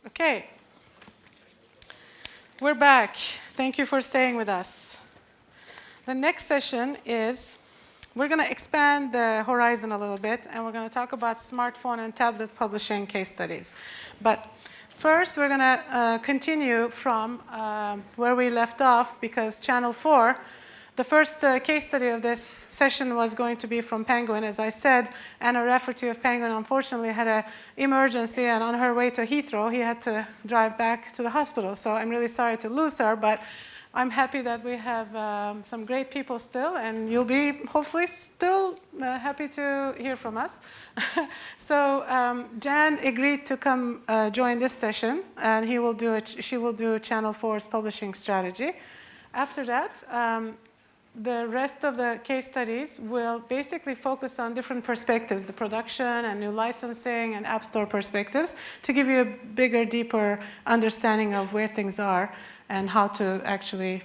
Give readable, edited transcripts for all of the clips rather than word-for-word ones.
Okay, we're back. Thank you for staying with us. The next session is, we're going to expand the horizon a little bit, and we're going to talk about smartphone and tablet publishing case studies. But first, we're going to continue from where we left off, because Channel 4, the first case study of this session was going to be from Penguin, as I said. Anna Rafferty of Penguin unfortunately had an emergency, and on her way to Heathrow, he had to drive back to the hospital. So I'm really sorry to lose her, but I'm happy that we have some great people still, and you'll be hopefully still happy to hear from us. So Jan agreed to come join this session, and she will do Channel 4's publishing strategy. After that, the rest of the case studies will basically focus on different perspectives, the production and new licensing and App Store perspectives, to give you a bigger, deeper understanding of where things are and how to actually,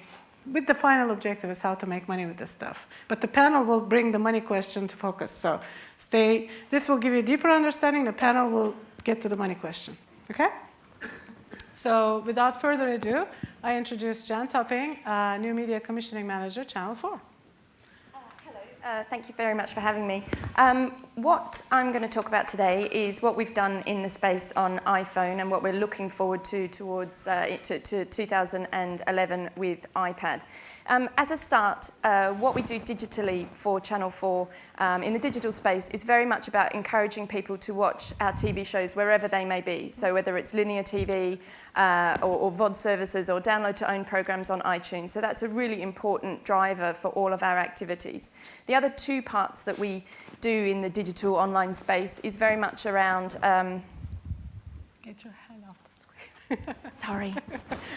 with the final objective is how to make money with this stuff. But the panel will bring the money question to focus. So this will give you a deeper understanding. The panel will get to the money question. Okay? So without further ado, I introduce Jan Topping, New Media Commissioning Manager, Channel 4. Hello, thank you very much for having me. What I'm going to talk about today is what we've done in the space on iPhone and what we're looking forward to towards to 2011 with iPad. As a start, what we do digitally for Channel 4 in the digital space is very much about encouraging people to watch our TV shows wherever they may be. So whether it's linear TV or VOD services or download to own programs on iTunes. So that's a really important driver for all of our activities. The other two parts that we do in the digital online space is very much around... Get your hand off the screen. Sorry.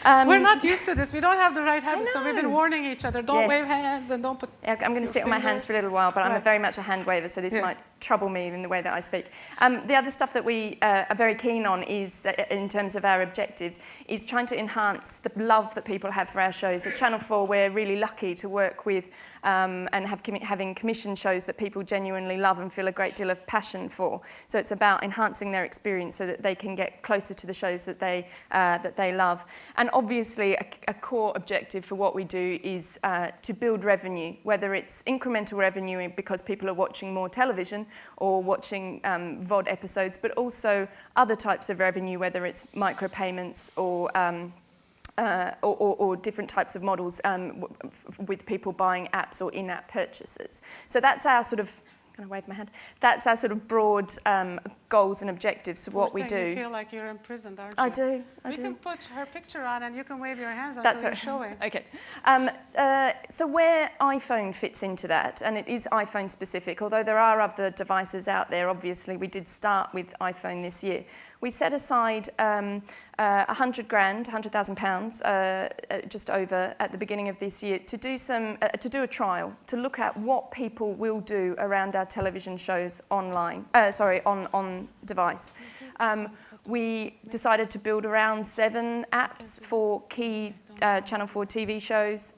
We're not used to this. We don't have the right habits, so we've been warning each other. Don't wave hands and don't put... I'm going to sit on my hands for a little while, but I'm very much a hand waver, so this might trouble me in the way that I speak. The other stuff that we are very keen on is, in terms of our objectives, is trying to enhance the love that people have for our shows. At Channel 4, we're really lucky to work with and having commissioned shows that people genuinely love and feel a great deal of passion for. So it's about enhancing their experience so that they can get closer to the shows that they love. And obviously, a core objective for what we do is to build revenue, whether it's incremental revenue because people are watching more television or watching VOD episodes, but also other types of revenue, whether it's micropayments or different types of models with people buying apps or in-app purchases. So that's our sort of, I'm going to wave my hand, that's our sort of broad goals and objectives of what we do. You feel like you're imprisoned, aren't you? I do. We can put her picture on and you can wave your hands until you're showing. Okay. So where iPhone fits into that, and it is iPhone specific, although there are other devices out there, obviously we did start with iPhone this year. We set aside £100,000, just over, at the beginning of this year to do a trial, to look at what people will do around our television shows online, on device. We decided to build around 7 apps for key Channel 4 TV shows.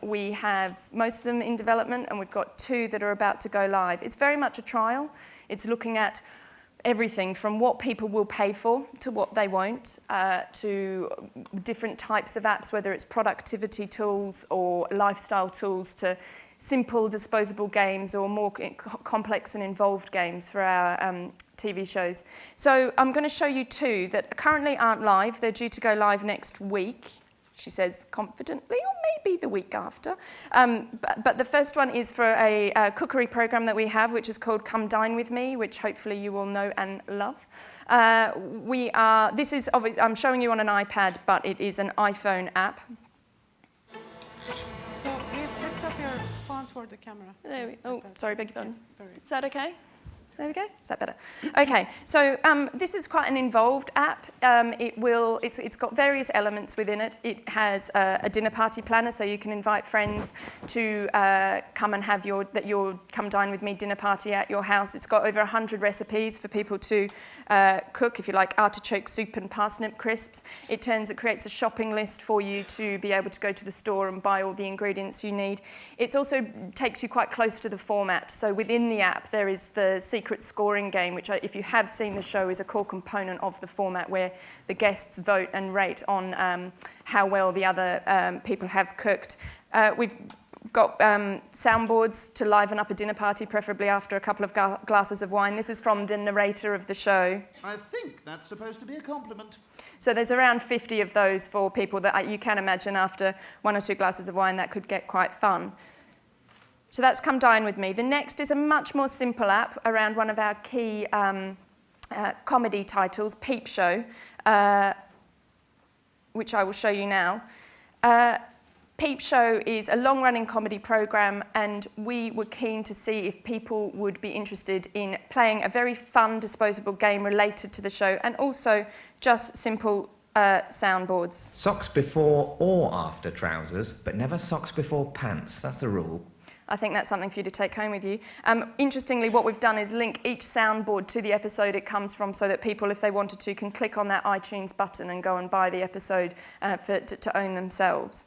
We have most of them in development, and we've got 2 that are about to go live. It's very much a trial. It's looking at everything from what people will pay for to what they won't, to different types of apps, whether it's productivity tools or lifestyle tools, to simple disposable games or more complex and involved games for our TV shows. So I'm going to show you 2 that currently aren't live. They're due to go live next week, she says confidently, or maybe the week after. But the first one is for a cookery program that we have, which is called Come Dine With Me, which hopefully you will know and love. I'm showing you on an iPad, but it is an iPhone app. So lift up your phone toward the camera. There we, oh, sorry, beg your pardon. Is that okay? There we go. Is that better? Okay. So this is quite an involved app. It's got various elements within it. It has a dinner party planner, so you can invite friends to come and have your Come Dine With Me dinner party at your house. It's got over 100 recipes for people to cook, if you like artichoke soup and parsnip crisps, it creates a shopping list for you to be able to go to the store and buy all the ingredients you need. It also takes you quite close to the format. So within the app, there is the secret scoring game, which if you have seen the show, is a core component of the format where the guests vote and rate on how well the other people have cooked. We've got soundboards to liven up a dinner party, preferably after a couple of glasses of wine. This is from the narrator of the show. I think that's supposed to be a compliment. So there's around 50 of those for people that you can imagine after 1 or 2 glasses of wine that could get quite fun. So that's Come Dine With Me. The next is a much more simple app around one of our key comedy titles, Peep Show, which I will show you now. Peep Show is a long-running comedy programme, and we were keen to see if people would be interested in playing a very fun, disposable game related to the show, and also just simple soundboards. Socks before or after trousers, but never socks before pants. That's the rule. I think that's something for you to take home with you. Interestingly, what we've done is link each soundboard to the episode it comes from, so that people, if they wanted to, can click on that iTunes button and go and buy the episode to own themselves.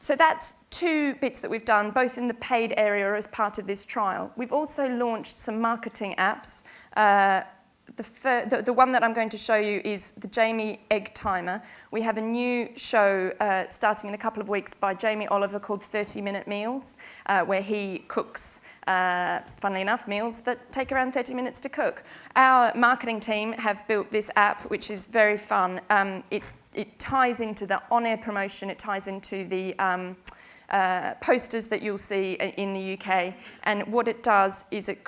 So that's 2 bits that we've done, both in the paid area or as part of this trial. We've also launched some marketing apps. The one that I'm going to show you is the Jamie Egg Timer. We have a new show starting in a couple of weeks by Jamie Oliver called 30-Minute Meals, where he cooks, funnily enough, meals that take around 30 minutes to cook. Our marketing team have built this app, which is very fun. It ties into the on-air promotion, it ties into the posters that you'll see in the UK, and what it does is it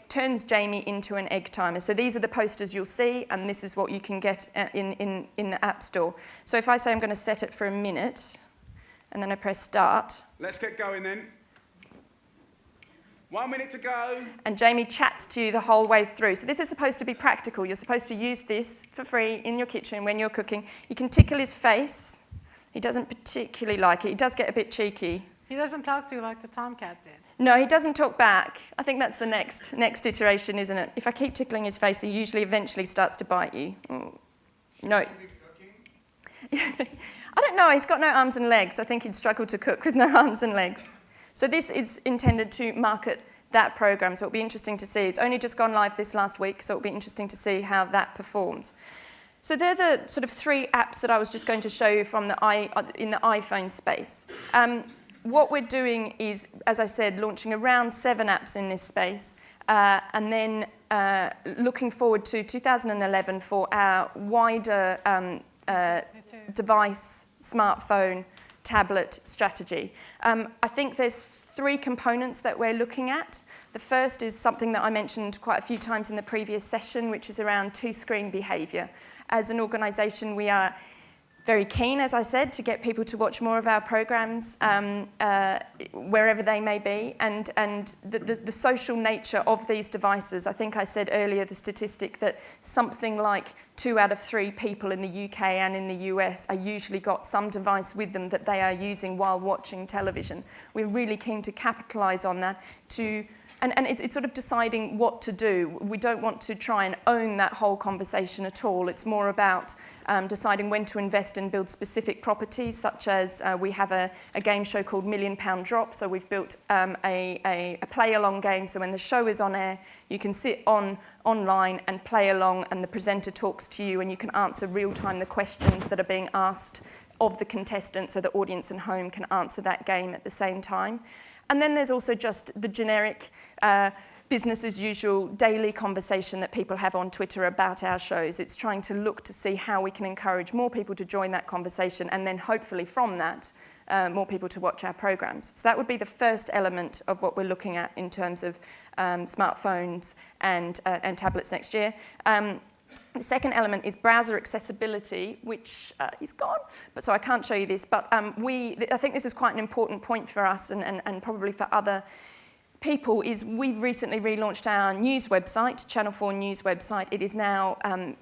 turns Jamie into an egg timer. So these are the posters you'll see, and this is what you can get in the App Store. So if I say I'm going to set it for a minute, and then I press start. Let's get going then. 1 minute to go. And Jamie chats to you the whole way through. So this is supposed to be practical. You're supposed to use this for free in your kitchen when you're cooking. You can tickle his face. He doesn't particularly like it. He does get a bit cheeky. He doesn't talk to you like the tomcat did. No, he doesn't talk back. I think that's the next iteration, isn't it? If I keep tickling his face, he usually eventually starts to bite you. Oh. No. I don't know. He's got no arms and legs. I think he'd struggle to cook with no arms and legs. So this is intended to market that program, so it'll be interesting to see. It's only just gone live this last week, so it'll be interesting to see how that performs. So they're the sort of 3 apps that I was just going to show you from in the iPhone space. What we're doing is, as I said, launching around 7 apps in this space, and then looking forward to 2011 for our wider device, smartphone, tablet strategy. I think there's 3 components that we're looking at. The first is something that I mentioned quite a few times in the previous session, which is around 2-screen behaviour. As an organisation, we are very keen, as I said, to get people to watch more of our programmes wherever they may be, and the social nature of these devices. I think I said earlier the statistic that something like 2 out of 3 people in the UK and in the US are usually got some device with them that they are using while watching television. We're really keen to capitalise on that and it's sort of deciding what to do. We don't want to try and own that whole conversation at all. It's more about deciding when to invest and build specific properties, such as we have a game show called £1 Million Drop. So we've built a play-along game. So when the show is on air, you can sit online and play along, and the presenter talks to you, and you can answer real-time the questions that are being asked of the contestants, so the audience at home can answer that game at the same time. And then there's also just the generic business as usual daily conversation that people have on Twitter about our shows. It's trying to look to see how we can encourage more people to join that conversation, and then hopefully from that, more people to watch our programs. So that would be the first element of what we're looking at in terms of smartphones and tablets next year. The second element is browser accessibility, which is gone, but so I can't show you this. But I think this is quite an important point for us and probably for other people, is we've recently relaunched our news website, Channel 4 news website. It is now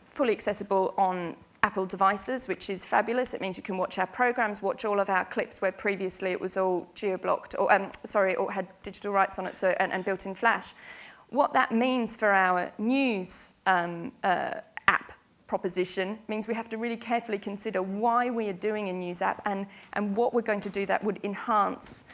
fully accessible on Apple devices, which is fabulous. It means you can watch our programs, watch all of our clips where previously it was all geo-blocked, or had digital rights on it, so and built in Flash. What that means for our news proposition means we have to really carefully consider why we are doing a news app and what we're going to do that would enhance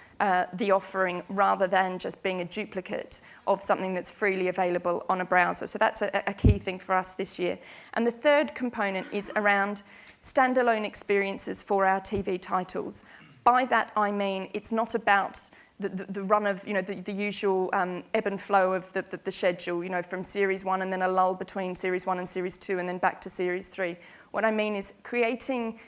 the offering rather than just being a duplicate of something that's freely available on a browser. So that's a key thing for us this year. And the third component is around standalone experiences for our TV titles. By that I mean it's not about the run of, the usual ebb and flow of the schedule, from series 1 and then a lull between series 1 and series 2 and then back to series 3. What I mean is creating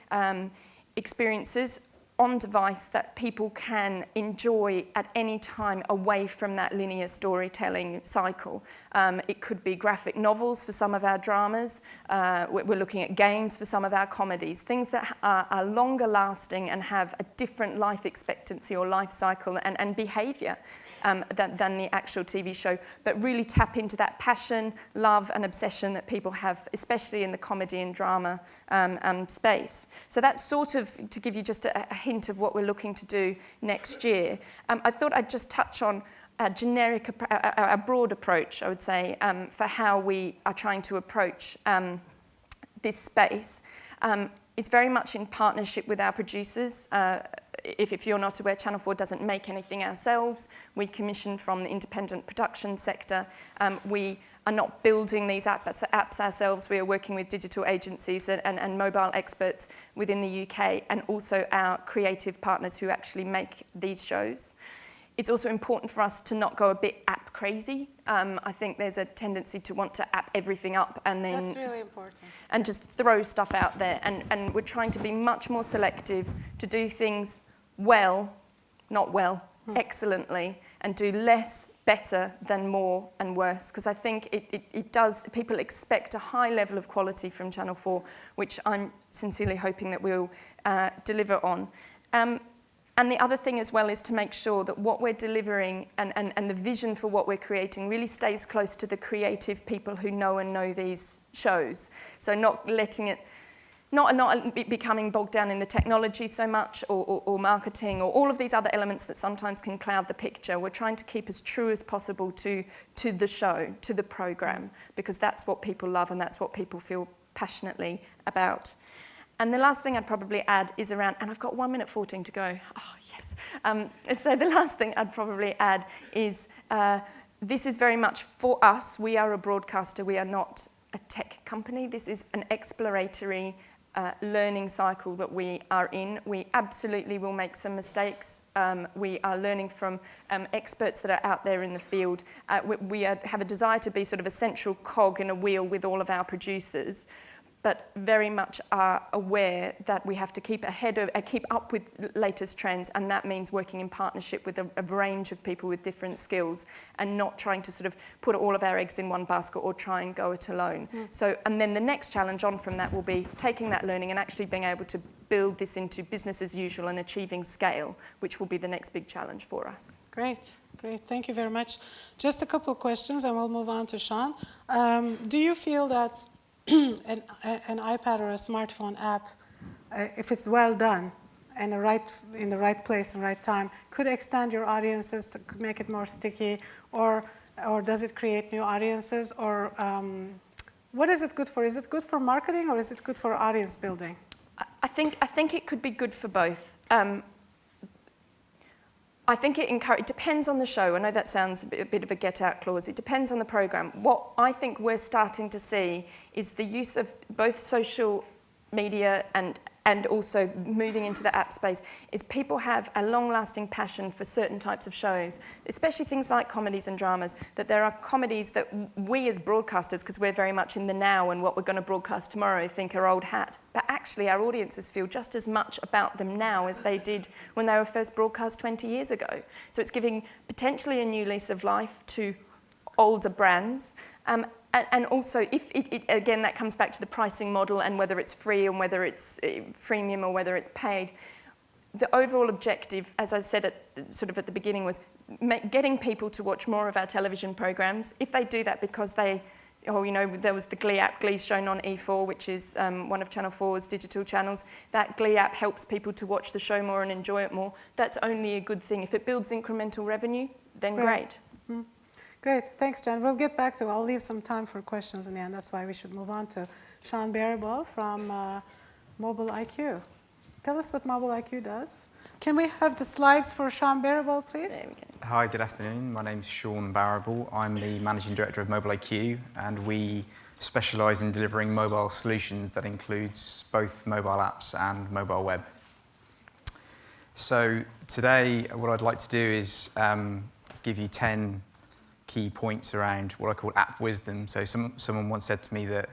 experiences on device that people can enjoy at any time away from that linear storytelling cycle. It could be graphic novels for some of our dramas. We're looking at games for some of our comedies, things that are longer lasting and have a different life expectancy or life cycle and behaviour than the actual TV show, but really tap into that passion, love and obsession that people have, especially in the comedy and drama space. So that's sort of to give you just a hint of what we're looking to do next year. I thought I'd just touch on a generic, a broad approach, I would say, for how we are trying to approach this space. It's very much in partnership with our producers. If you're not aware, Channel 4 doesn't make anything ourselves. We commission from the independent production sector. We are not building these apps ourselves. We are working with digital agencies and mobile experts within the UK, and also our creative partners who actually make these shows. It's also important for us to not go a bit app crazy. I think there's a tendency to want to app everything up and then... That's really important. And just throw stuff out there. And we're trying to be much more selective, to do things well, not well, excellently, and do less better than more and worse. Because I think it does, people expect a high level of quality from Channel 4, which I'm sincerely hoping that we'll deliver on. And the other thing as well is to make sure that what we're delivering and the vision for what we're creating really stays close to the creative people who know these shows. So not letting it, not becoming bogged down in the technology so much or marketing or all of these other elements that sometimes can cloud the picture. We're trying to keep as true as possible to the show, to the programme, because that's what people love and that's what people feel passionately about. And the last thing I'd probably add is around, and I've got 1 minute 14 to go. Oh, yes. So the last thing I'd probably add is this is very much for us. We are a broadcaster. We are not a tech company. This is an exploratory learning cycle that we are in. We absolutely will make some mistakes. We are learning from experts that are out there in the field. We have a desire to be sort of a central cog in a wheel with all of our producers, but very much are aware that we have to keep up with latest trends, and that means working in partnership with a range of people with different skills and not trying to sort of put all of our eggs in one basket or try and go it alone. So, and then the next challenge on from that will be taking that learning and actually being able to build this into business as usual and achieving scale, which will be the next big challenge for us. Great. Thank you very much. Just a couple of questions and we'll move on to Sean. Do you feel that an iPad or a smartphone app, if it's well done and in the right place and right time, could extend your audiences, could make it more sticky, or does it create new audiences, or what is it good for? Is it good for marketing or is it good for audience building? I think it could be good for both. I think it depends on the show. I know that sounds a bit of a get-out clause. It depends on the programme. What I think we're starting to see is the use of both social media and also moving into the app space is people have a long-lasting passion for certain types of shows, especially things like comedies and dramas, that there are comedies that we as broadcasters, because we're very much in the now and what we're going to broadcast tomorrow, think are old hat. But actually our audiences feel just as much about them now as they did when they were first broadcast 20 years ago. So it's giving potentially a new lease of life to older brands. And also, if again, that comes back to the pricing model and whether it's free and whether it's freemium or whether it's paid. The overall objective, as I said at the beginning, was getting people to watch more of our television programmes. If they do that because there was the Glee app, Glee's shown on E4, which is one of Channel 4's digital channels. That Glee app helps people to watch the show more and enjoy it more. That's only a good thing. If it builds incremental revenue, then great. Great, thanks, Jen. We'll get back to, I'll leave some time for questions in the end. That's why we should move on to Sean Barable from Mobile IQ. Tell us what Mobile IQ does. Can we have the slides for Sean Barable, please? There we go. Hi, good afternoon. My name's Sean Barable. I'm the Managing Director of Mobile IQ, and we specialise in delivering mobile solutions that includes both mobile apps and mobile web. So today, what I'd like to do is give you 10 key points around what I call app wisdom. So someone once said to me that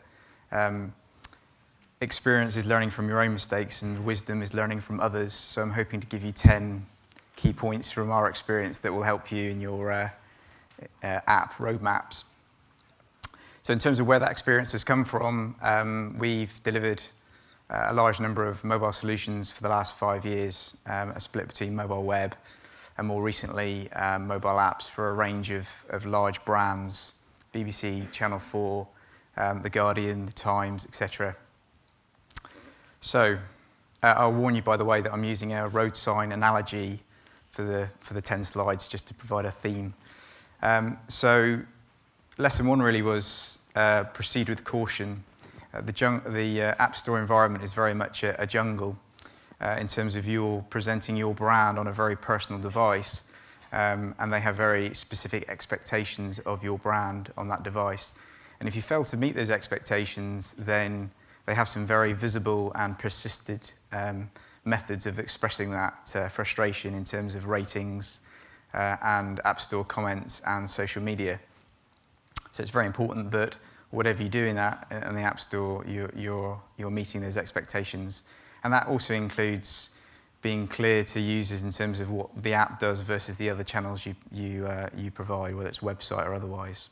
experience is learning from your own mistakes and wisdom is learning from others. So I'm hoping to give you 10 key points from our experience that will help you in your app roadmaps. So in terms of where that experience has come from, we've delivered a large number of mobile solutions for the last 5 years, a split between mobile web and more recently mobile apps for a range of large brands, BBC, Channel 4, The Guardian, The Times, etc. So I'll warn you, by the way, that I'm using a road sign analogy for the 10 slides just to provide a theme. So lesson one really was proceed with caution. The App Store environment is very much a jungle in terms of you presenting your brand on a very personal device, and they have very specific expectations of your brand on that device. And if you fail to meet those expectations, then they have some very visible and persistent methods of expressing that frustration in terms of ratings and App Store comments and social media. So it's very important that whatever you do in the App Store, you're meeting those expectations. And that also includes being clear to users in terms of what the app does versus the other channels you provide, whether it's website or otherwise.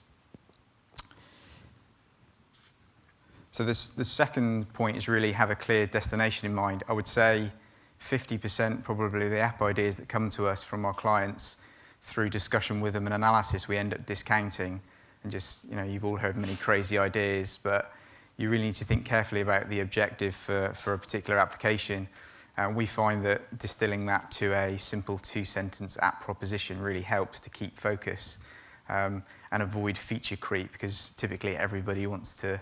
So the second point is really have a clear destination in mind. I would say 50% probably the app ideas that come to us from our clients through discussion with them and analysis we end up discounting. And just, you've all heard many crazy ideas, but you really need to think carefully about the objective for a particular application. And we find that distilling that to a simple 2-sentence app proposition really helps to keep focus and avoid feature creep, because typically everybody wants to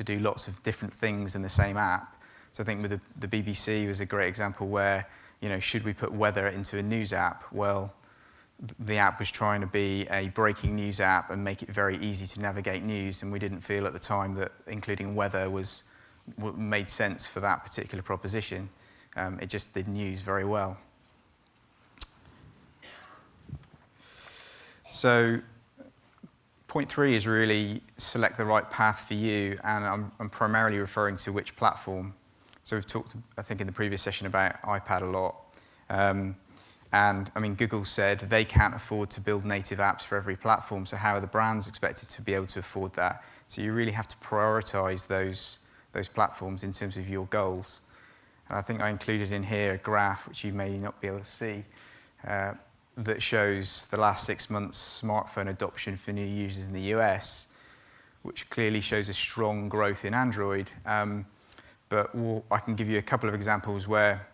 do lots of different things in the same app. So I think with the BBC was a great example where, should we put weather into a news app? Well, the app was trying to be a breaking news app and make it very easy to navigate news, and we didn't feel at the time that including weather made sense for that particular proposition. It just did news very well. So point 3 is really select the right path for you, and I'm primarily referring to which platform. So we've talked, I think, in the previous session about iPad a lot. And I mean, Google said they can't afford to build native apps for every platform, so how are the brands expected to be able to afford that? So you really have to prioritize those platforms in terms of your goals. And I think I included in here a graph, which you may not be able to see, that shows the last 6 months smartphone adoption for new users in the US, which clearly shows a strong growth in Android. But I can give you a couple of examples where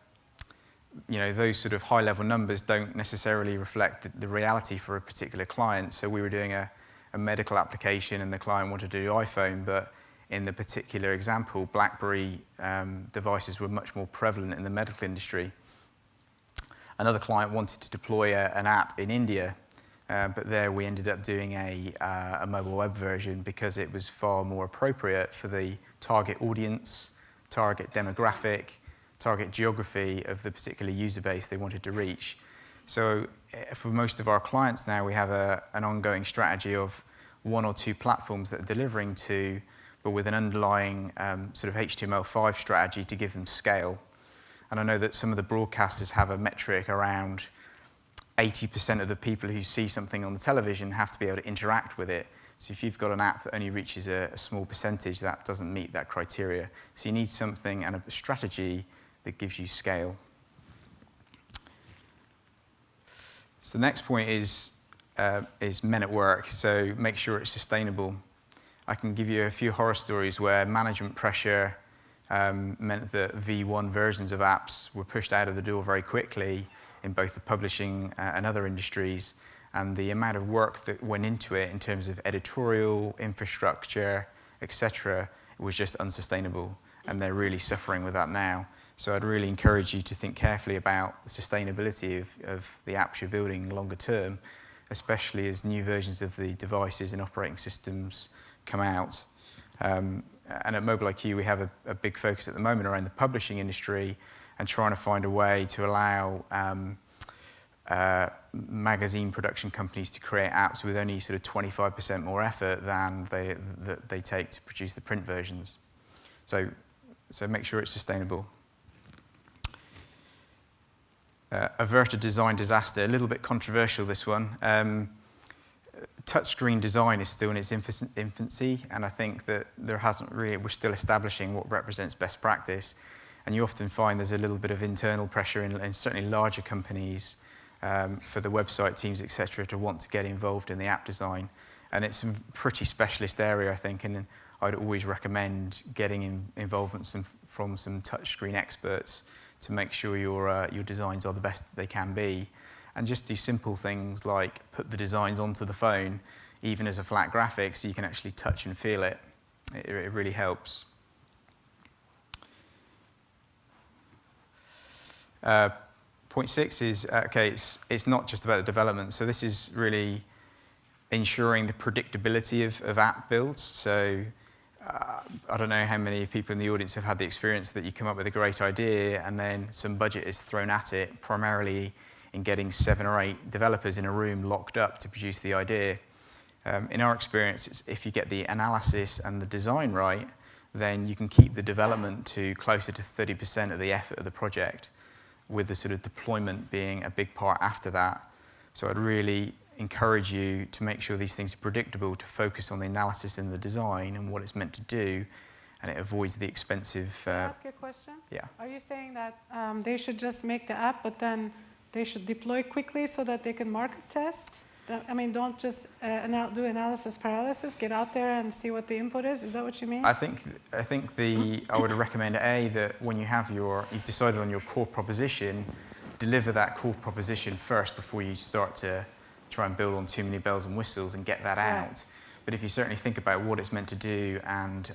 those sort of high-level numbers don't necessarily reflect the reality for a particular client. So we were doing a medical application and the client wanted to do iPhone, but in the particular example, BlackBerry devices were much more prevalent in the medical industry. Another client wanted to deploy an app in India, but there we ended up doing a mobile web version because it was far more appropriate for the target audience, target demographic, target geography of the particular user base they wanted to reach. So for most of our clients now, we have an ongoing strategy of 1 or 2 platforms that are delivering to, but with an underlying sort of HTML5 strategy to give them scale. And I know that some of the broadcasters have a metric around 80% of the people who see something on the television have to be able to interact with it. So if you've got an app that only reaches a small percentage, that doesn't meet that criteria. So you need something and a strategy that gives you scale. So the next point is men at work. So make sure it's sustainable. I can give you a few horror stories where management pressure meant that V1 versions of apps were pushed out of the door very quickly in both the publishing and other industries, and the amount of work that went into it in terms of editorial, infrastructure, etc., was just unsustainable, and they're really suffering with that now. So I'd really encourage you to think carefully about the sustainability of the apps you're building longer term, especially as new versions of the devices and operating systems come out. And at Mobile IQ, we have a big focus at the moment around the publishing industry and trying to find a way to allow magazine production companies to create apps with only sort of 25% more effort than they take to produce the print versions. So make sure it's sustainable. Avert a design disaster, a little bit controversial, this one. Touchscreen design is still in its infancy, and I think that we're still establishing what represents best practice. And you often find there's a little bit of internal pressure in certainly larger companies for the website teams, etc., to want to get involved in the app design. And it's a pretty specialist area, I think, and I'd always recommend getting involvement from some touchscreen experts to make sure your designs are the best that they can be. And just do simple things like put the designs onto the phone, even as a flat graphic, so you can actually touch and feel it. It really helps. Point 6 is, it's not just about the development. So this is really ensuring the predictability of app builds. So I don't know how many people in the audience have had the experience that you come up with a great idea and then some budget is thrown at it, primarily in getting 7 or 8 developers in a room locked up to produce the idea. In our experience, if you get the analysis and the design right, then you can keep the development to closer to 30% of the effort of the project, with the sort of deployment being a big part after that. So I'd really encourage you to make sure these things are predictable, to focus on the analysis and the design and what it's meant to do, and it avoids the expensive... Can I ask you a question? Yeah. Are you saying that they should just make the app, but then they should deploy quickly so that they can market test? I mean, don't just do analysis paralysis, get out there and see what the input is? Is that what you mean? I think I would recommend, that when you've decided on your core proposition, deliver that core proposition first before you start to try and build on too many bells and whistles and get that out. But if you certainly think about what it's meant to do and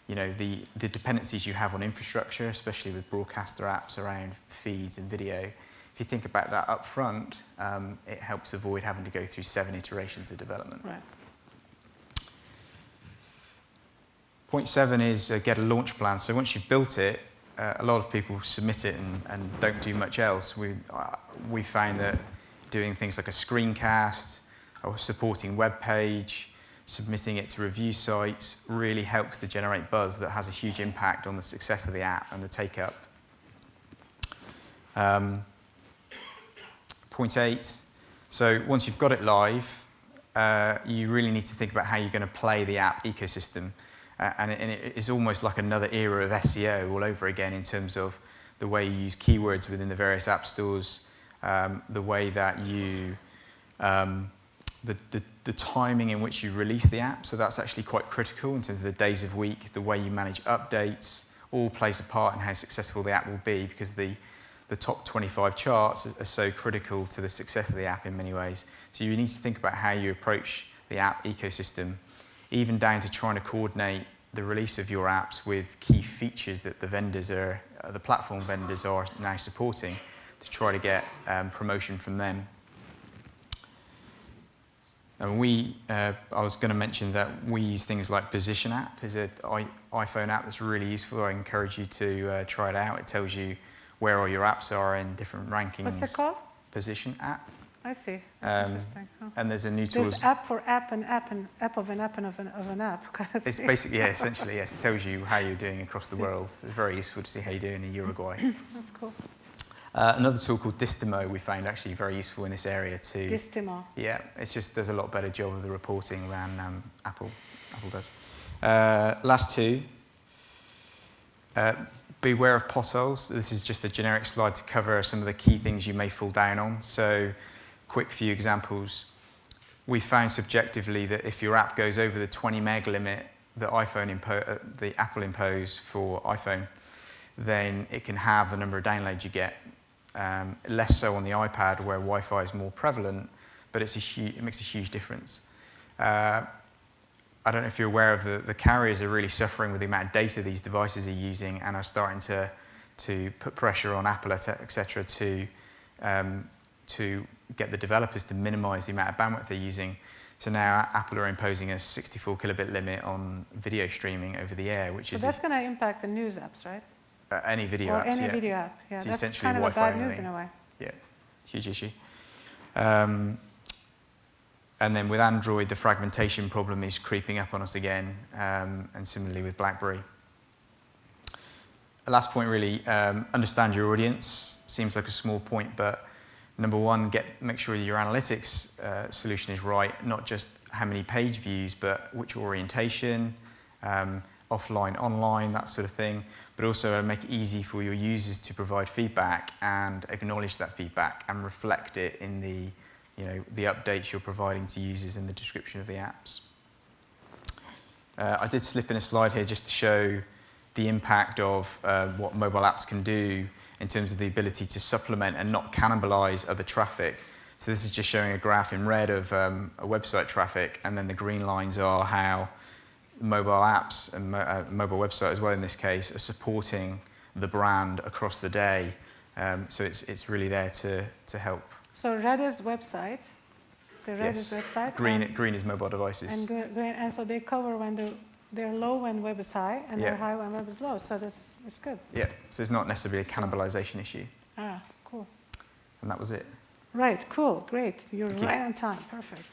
the dependencies you have on infrastructure, especially with broadcaster apps around feeds and video, if you think about that up front, it helps avoid having to go through 7 iterations of development. Right. Point 7 is get a launch plan. So once you've built it, a lot of people submit it and don't do much else. We found that doing things like a screencast or supporting web page, submitting it to review sites really helps to generate buzz that has a huge impact on the success of the app and the take-up. Point 8, so once you've got it live, you really need to think about how you're going to play the app ecosystem. And it is almost like another era of SEO all over again in terms of the way you use keywords within the various app stores, the way that you, the timing in which you release the app. So that's actually quite critical in terms of the days of week, the way you manage updates, all plays a part in how successful the app will be, because the top 25 charts are so critical to the success of the app in many ways. So you need to think about how you approach the app ecosystem, even down to trying to coordinate the release of your apps with key features that the platform vendors are now supporting, to try to get promotion from them. And I was going to mention that we use things like Position app. It's an iPhone app that's really useful. I encourage you to try it out. It tells you where all your apps are in different rankings. What's it called? Position app. I see. That's interesting. Oh. And there's a new tool. There's app for app and app and app of an app and of an app. Kind of It's thing. basically, yeah, essentially, yes. It tells you how you're doing across the world. It's very useful to see how you're doing in Uruguay. That's cool. Another tool called Distimo we found actually very useful in this area too. Distimo. Yeah, it just does a lot better job of the reporting than Apple does. Last two. Beware of potholes. This is just a generic slide to cover some of the key things you may fall down on. So, quick few examples. We found subjectively that if your app goes over the 20 meg limit that the Apple impose for iPhone, then it can have the number of downloads you get. Less so on the iPad, where Wi-Fi is more prevalent, but it makes a huge difference. I don't know if you're aware of the carriers are really suffering with the amount of data these devices are using and are starting to put pressure on Apple, etc., to get the developers to minimize the amount of bandwidth they're using. So now Apple are imposing a 64 kilobit limit on video streaming over the air, which So is that's going to impact the news apps, right? any video Or apps. any video app. Yeah, So that's essentially kind of a Wi-Fi bad news only. in a way. Yeah, huge issue. And then with Android, the fragmentation problem is creeping up on us again, and similarly with BlackBerry. The last point really, understand your audience. Seems like a small point, but number one, make sure your analytics solution is right, not just how many page views, but which orientation, offline, online, that sort of thing, but also make it easy for your users to provide feedback and acknowledge that feedback and reflect it in the updates you're providing to users in the description of the apps. I did slip in a slide here just to show the impact of what mobile apps can do in terms of the ability to supplement and not cannibalize other traffic. So this is just showing a graph in red of a website traffic, and then the green lines are how mobile apps and mobile website as well in this case are supporting the brand across the day. So it's really there to help. So red is website. The red is website. Green is mobile devices. And so they cover when they're low when web is high, and they're high when web is low. So this is good. Yeah. So it's not necessarily a cannibalization issue. Ah, cool. And that was it. Right. Cool. Great. You're right on time. Perfect.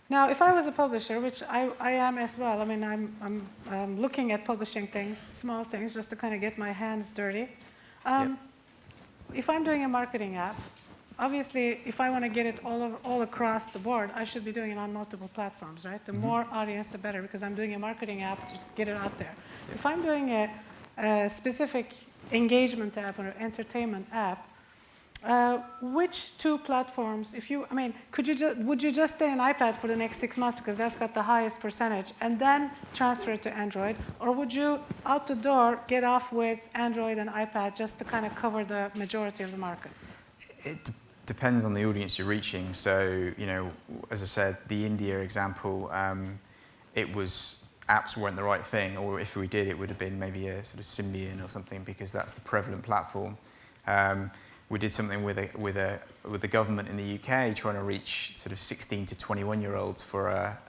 Now, if I was a publisher, which I am as well, I mean, I'm looking at publishing things, small things, just to kind of get my hands dirty. If I'm doing a marketing app, obviously, if I want to get it all across the board, I should be doing it on multiple platforms, right? The more audience, the better, because I'm doing a marketing app to just get it out there. If I'm doing a specific engagement app or entertainment app, which two platforms, would you just stay on iPad for the next 6 months because that's got the highest percentage and then transfer it to Android? Or would you, out the door, get off with Android and iPad just to kind of cover the majority of the market? It depends on the audience you're reaching. So, as I said, the India example, it was apps weren't the right thing, or if we did, it would have been maybe a sort of Symbian or something, because that's the prevalent platform. We did something with the government in the UK trying to reach sort of 16 to 21-year-olds for a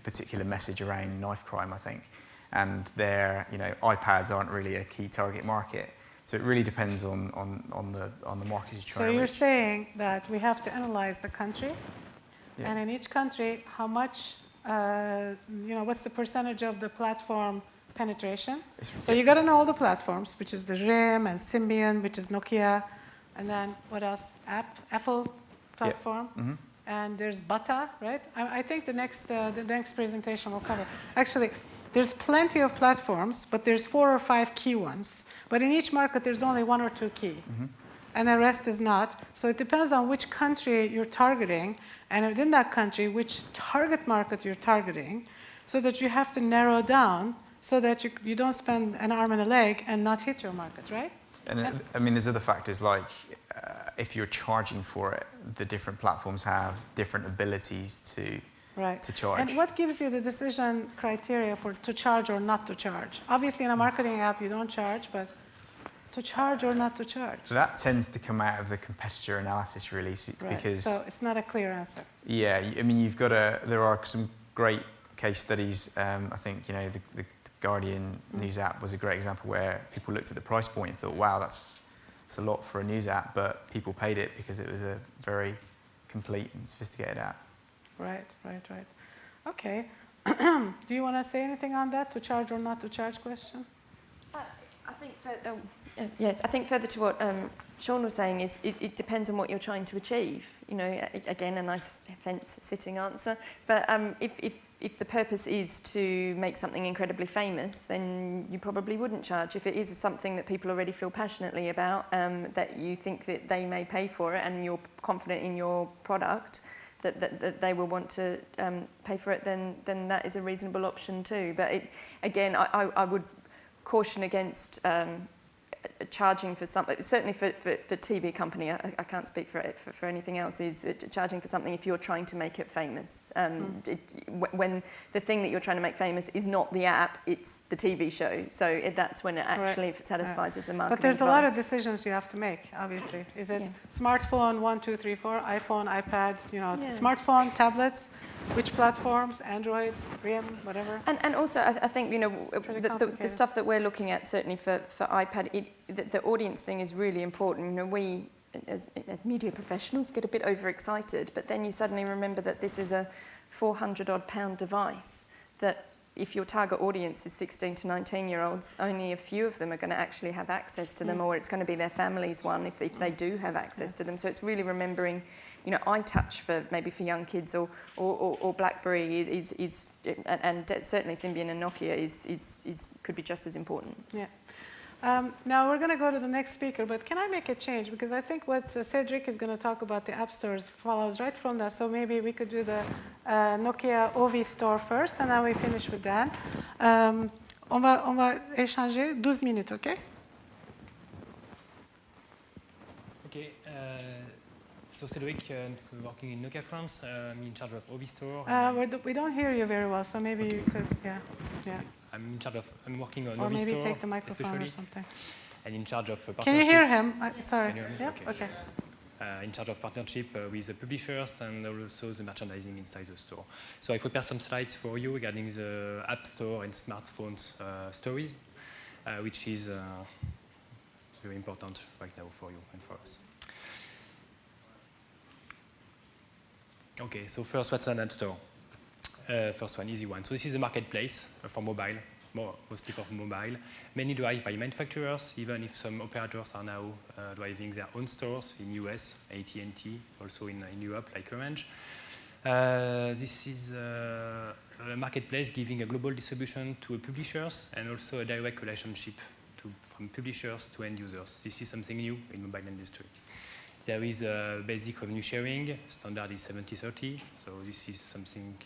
particular message around knife crime, I think. And their, iPads aren't really a key target market. So it really depends on the market you're trying to reach. So you're saying that we have to analyze the country, and in each country, how much, what's the percentage of the platform penetration? So you got to know all the platforms, which is the RIM and Symbian, which is Nokia. And then what else? Apple platform, and there's Bata, right? I think the next presentation will cover. Actually, there's plenty of platforms, but there's 4 or 5 key ones. But in each market, there's only 1 or 2 key, and the rest is not. So it depends on which country you're targeting, and within that country, which target market you're targeting, so that you have to narrow down so that you don't spend an arm and a leg and not hit your market, right? And there's other factors like if you're charging for it, the different platforms have different abilities to charge. And what gives you the decision criteria to charge or not to charge? Obviously, in a marketing app, you don't charge, but to charge or not to charge? So that tends to come out of the competitor analysis, really, because so it's not a clear answer. Yeah, there are some great case studies. I think the Guardian news app was a great example where people looked at the price point and thought, wow, that's a lot for a news app, but people paid it because it was a very complete and sophisticated app. Right. Okay. Do you want to say anything on that, to charge or not to charge question? I think further to what Sean was saying is it depends on what you're trying to achieve. Again, a nice fence-sitting answer. But if the purpose is to make something incredibly famous, then you probably wouldn't charge. If it is something that people already feel passionately about, that you think that they may pay for it, and you're confident in your product, that they will want to pay for it, then that is a reasonable option too. But I would caution against charging for something, certainly for TV company, I can't speak for anything else, is charging for something if you're trying to make it famous. When the thing that you're trying to make famous is not the app, it's the TV show. So that's when it actually satisfies as a marketing But there's a lot of device. decisions you have to make, obviously. Is it Yeah. smartphone, 1, 2, 3, 4, iPhone, iPad, Yeah. smartphone, tablets, which platforms, Android, RIM, whatever? And also, I think, Pretty the complicated. stuff that we're looking at, certainly for iPad, the audience thing is really important. We, as media professionals, get a bit overexcited, but then you suddenly remember that this is a £400-odd device, that if your target audience is 16 to 19-year-olds, only a few of them are going to actually have access to them, or it's going to be their family's one if they do have access to them. So it's really remembering, iTouch maybe for young kids, or BlackBerry is and certainly Symbian and Nokia could be just as important. Yeah. Now we're going to go to the next speaker, but can I make a change? Because I think what Cedric is going to talk about, the app stores, follows right from that. So maybe we could do the Nokia OV store first, and then we finish with Dan. On va échanger 12 minutes, OK? Okay. So Cedric, working in Nokia France, I'm in charge of OV store. We don't hear you very well, so maybe you could, yeah. I'm working on Or OV maybe store, take the microphone especially, or something. and in charge of partnership. Can you hear him? Sorry. Can you hear me? Yes? Okay. OK. In charge of partnership with the publishers and also the merchandising inside the store. So I prepare some slides for you regarding the App Store and smartphones stories, which is very important right now for you and for us. Okay, so first, what's an App Store? First one, easy one. So this is a marketplace for mobile, mostly for mobile, mainly derived by manufacturers, even if some operators are now driving their own stores in US, AT&T, also in Europe, like Orange. This is a marketplace giving a global distribution to publishers and also a direct relationship from publishers to end users. This is something new in the mobile industry. There is a basic revenue sharing. Standard is 70-30. So this is something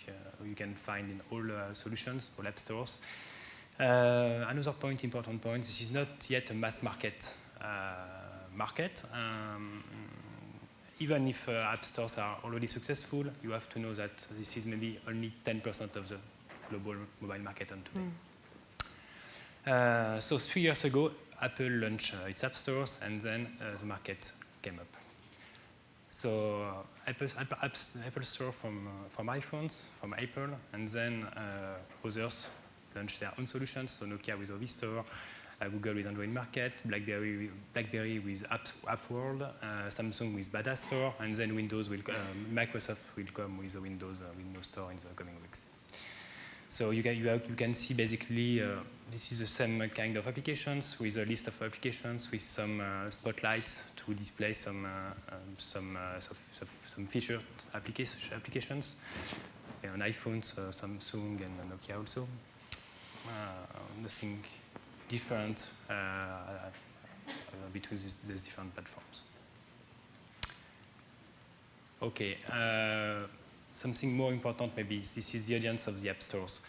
you can find in all solutions, all app stores. Another important point, this is not yet a mass market. Even if app stores are already successful, you have to know that this is maybe only 10% of the global mobile market on today. So 3 years ago, Apple launched its app stores, and then the market came up. So Apple Store from iPhones, from Apple, and then others launched their own solutions. So Nokia with OV Store, Google with Android Market, BlackBerry with App World, Samsung with Bada Store, and then Microsoft will come with a Windows Store in the coming weeks. So you can see basically this is the same kind of applications with a list of applications with some spotlights to display some featured applications on iPhones, Samsung, and Nokia also. Nothing different between these different platforms. Okay. Something more important maybe, this is the audience of the app stores.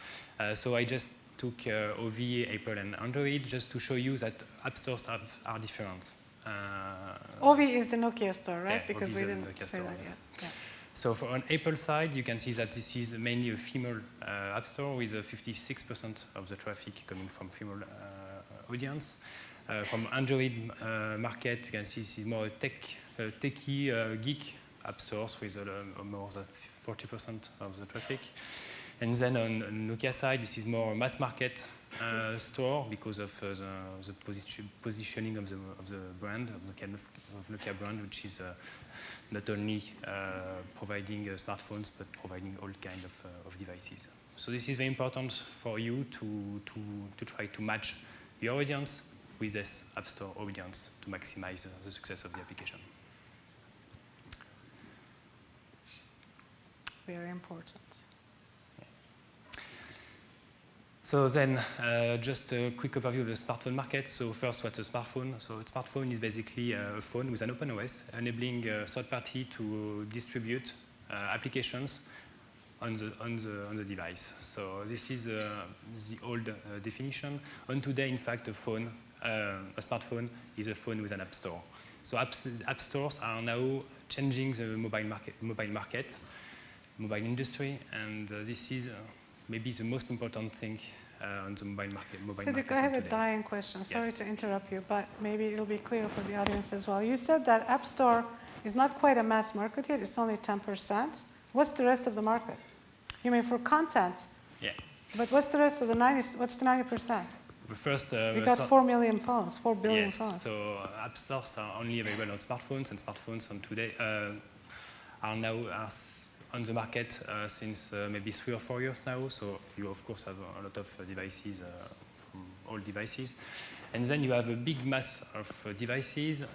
So I just took OV, Apple, and Android just to show you that app stores are different. OV is the Nokia store, right? Yeah, because OV we is a didn't Nokia say store, that yes. yet. Yeah. So on Apple side, you can see that this is mainly a female app store with 56% of the traffic coming from female audience. From Android market, you can see this is more a techie, geek app stores with more than 40% of the traffic. And then on Nokia side, this is more mass market store because of the positioning of the brand, of Nokia brand, which is not only providing smartphones, but providing all kinds of devices. So this is very important for you to try to match your audience with this App Store audience to maximize the success of the application. Very important. So then, just a quick overview of the smartphone market. So first, what's a smartphone? So a smartphone is basically a phone with an open OS, enabling a third party to distribute applications on the device. So this is the old definition. On today, in fact, a phone a smartphone is a phone with an app store. So app stores are now changing the mobile industry, and this is maybe the most important thing on the mobile market. Cedric, I have a dying question. Sorry Yes. to interrupt you, but maybe it'll be clear for the audience as well. You said that App Store is not quite a mass market yet. It's only 10%. What's the rest of the market? You mean for content? Yeah. But what's the rest of the 90? What's the 90%? The first. We got 4 million phones, 4 billion yes, phones. so app stores are only available on smartphones, and smartphones on today are now on the market since maybe 3 or 4 years now. So you of course have a lot of devices from all devices, and then you have a big mass of devices.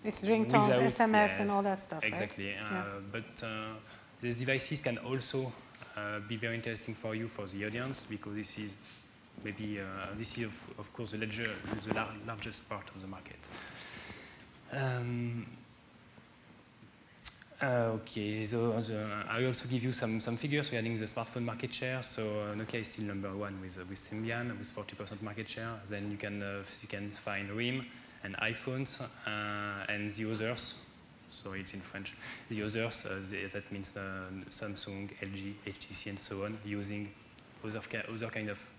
It's ringtones, without- SMS, yeah, and all that stuff, exactly. right? But these devices can also be very interesting for you, for the audience, because this is maybe this is of course the largest part of the market. Okay, so I also give you some figures regarding the smartphone market share. So Nokia is still number 1 with Symbian with 40% market share. Then you can find RIM and iPhones and the others. So it's in French. The others, that means Samsung, LG, HTC, and so on, using other kind of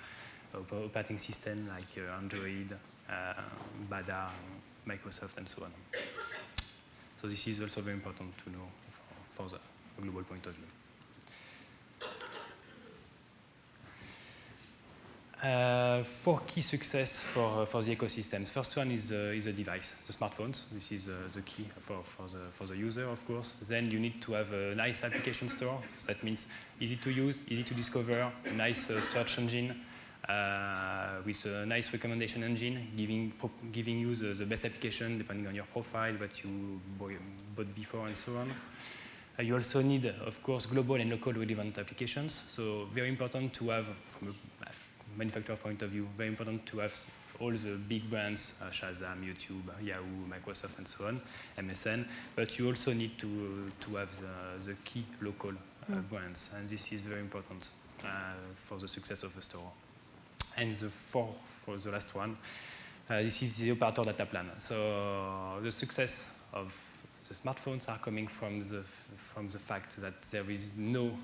operating system like Android, Bada, Microsoft, and so on. So this is also very important to know for the global point of view. 4 key success for the ecosystems. First one is the device, the smartphones. This is the key for the user, of course. Then you need to have a nice application store. So that means easy to use, easy to discover, a nice search engine with a nice recommendation engine, giving you the best application depending on your profile, what you bought before, and so on. You also need, of course, global and local relevant applications. So very important to have, from a manufacturer point of view, very important to have all the big brands, Shazam, YouTube, Yahoo, Microsoft, and so on, MSN. But you also need to have the key local brands, and this is very important for the success of the store. And for the last one, this is the operator data plan. So the success of the smartphones are coming from the fact that there is no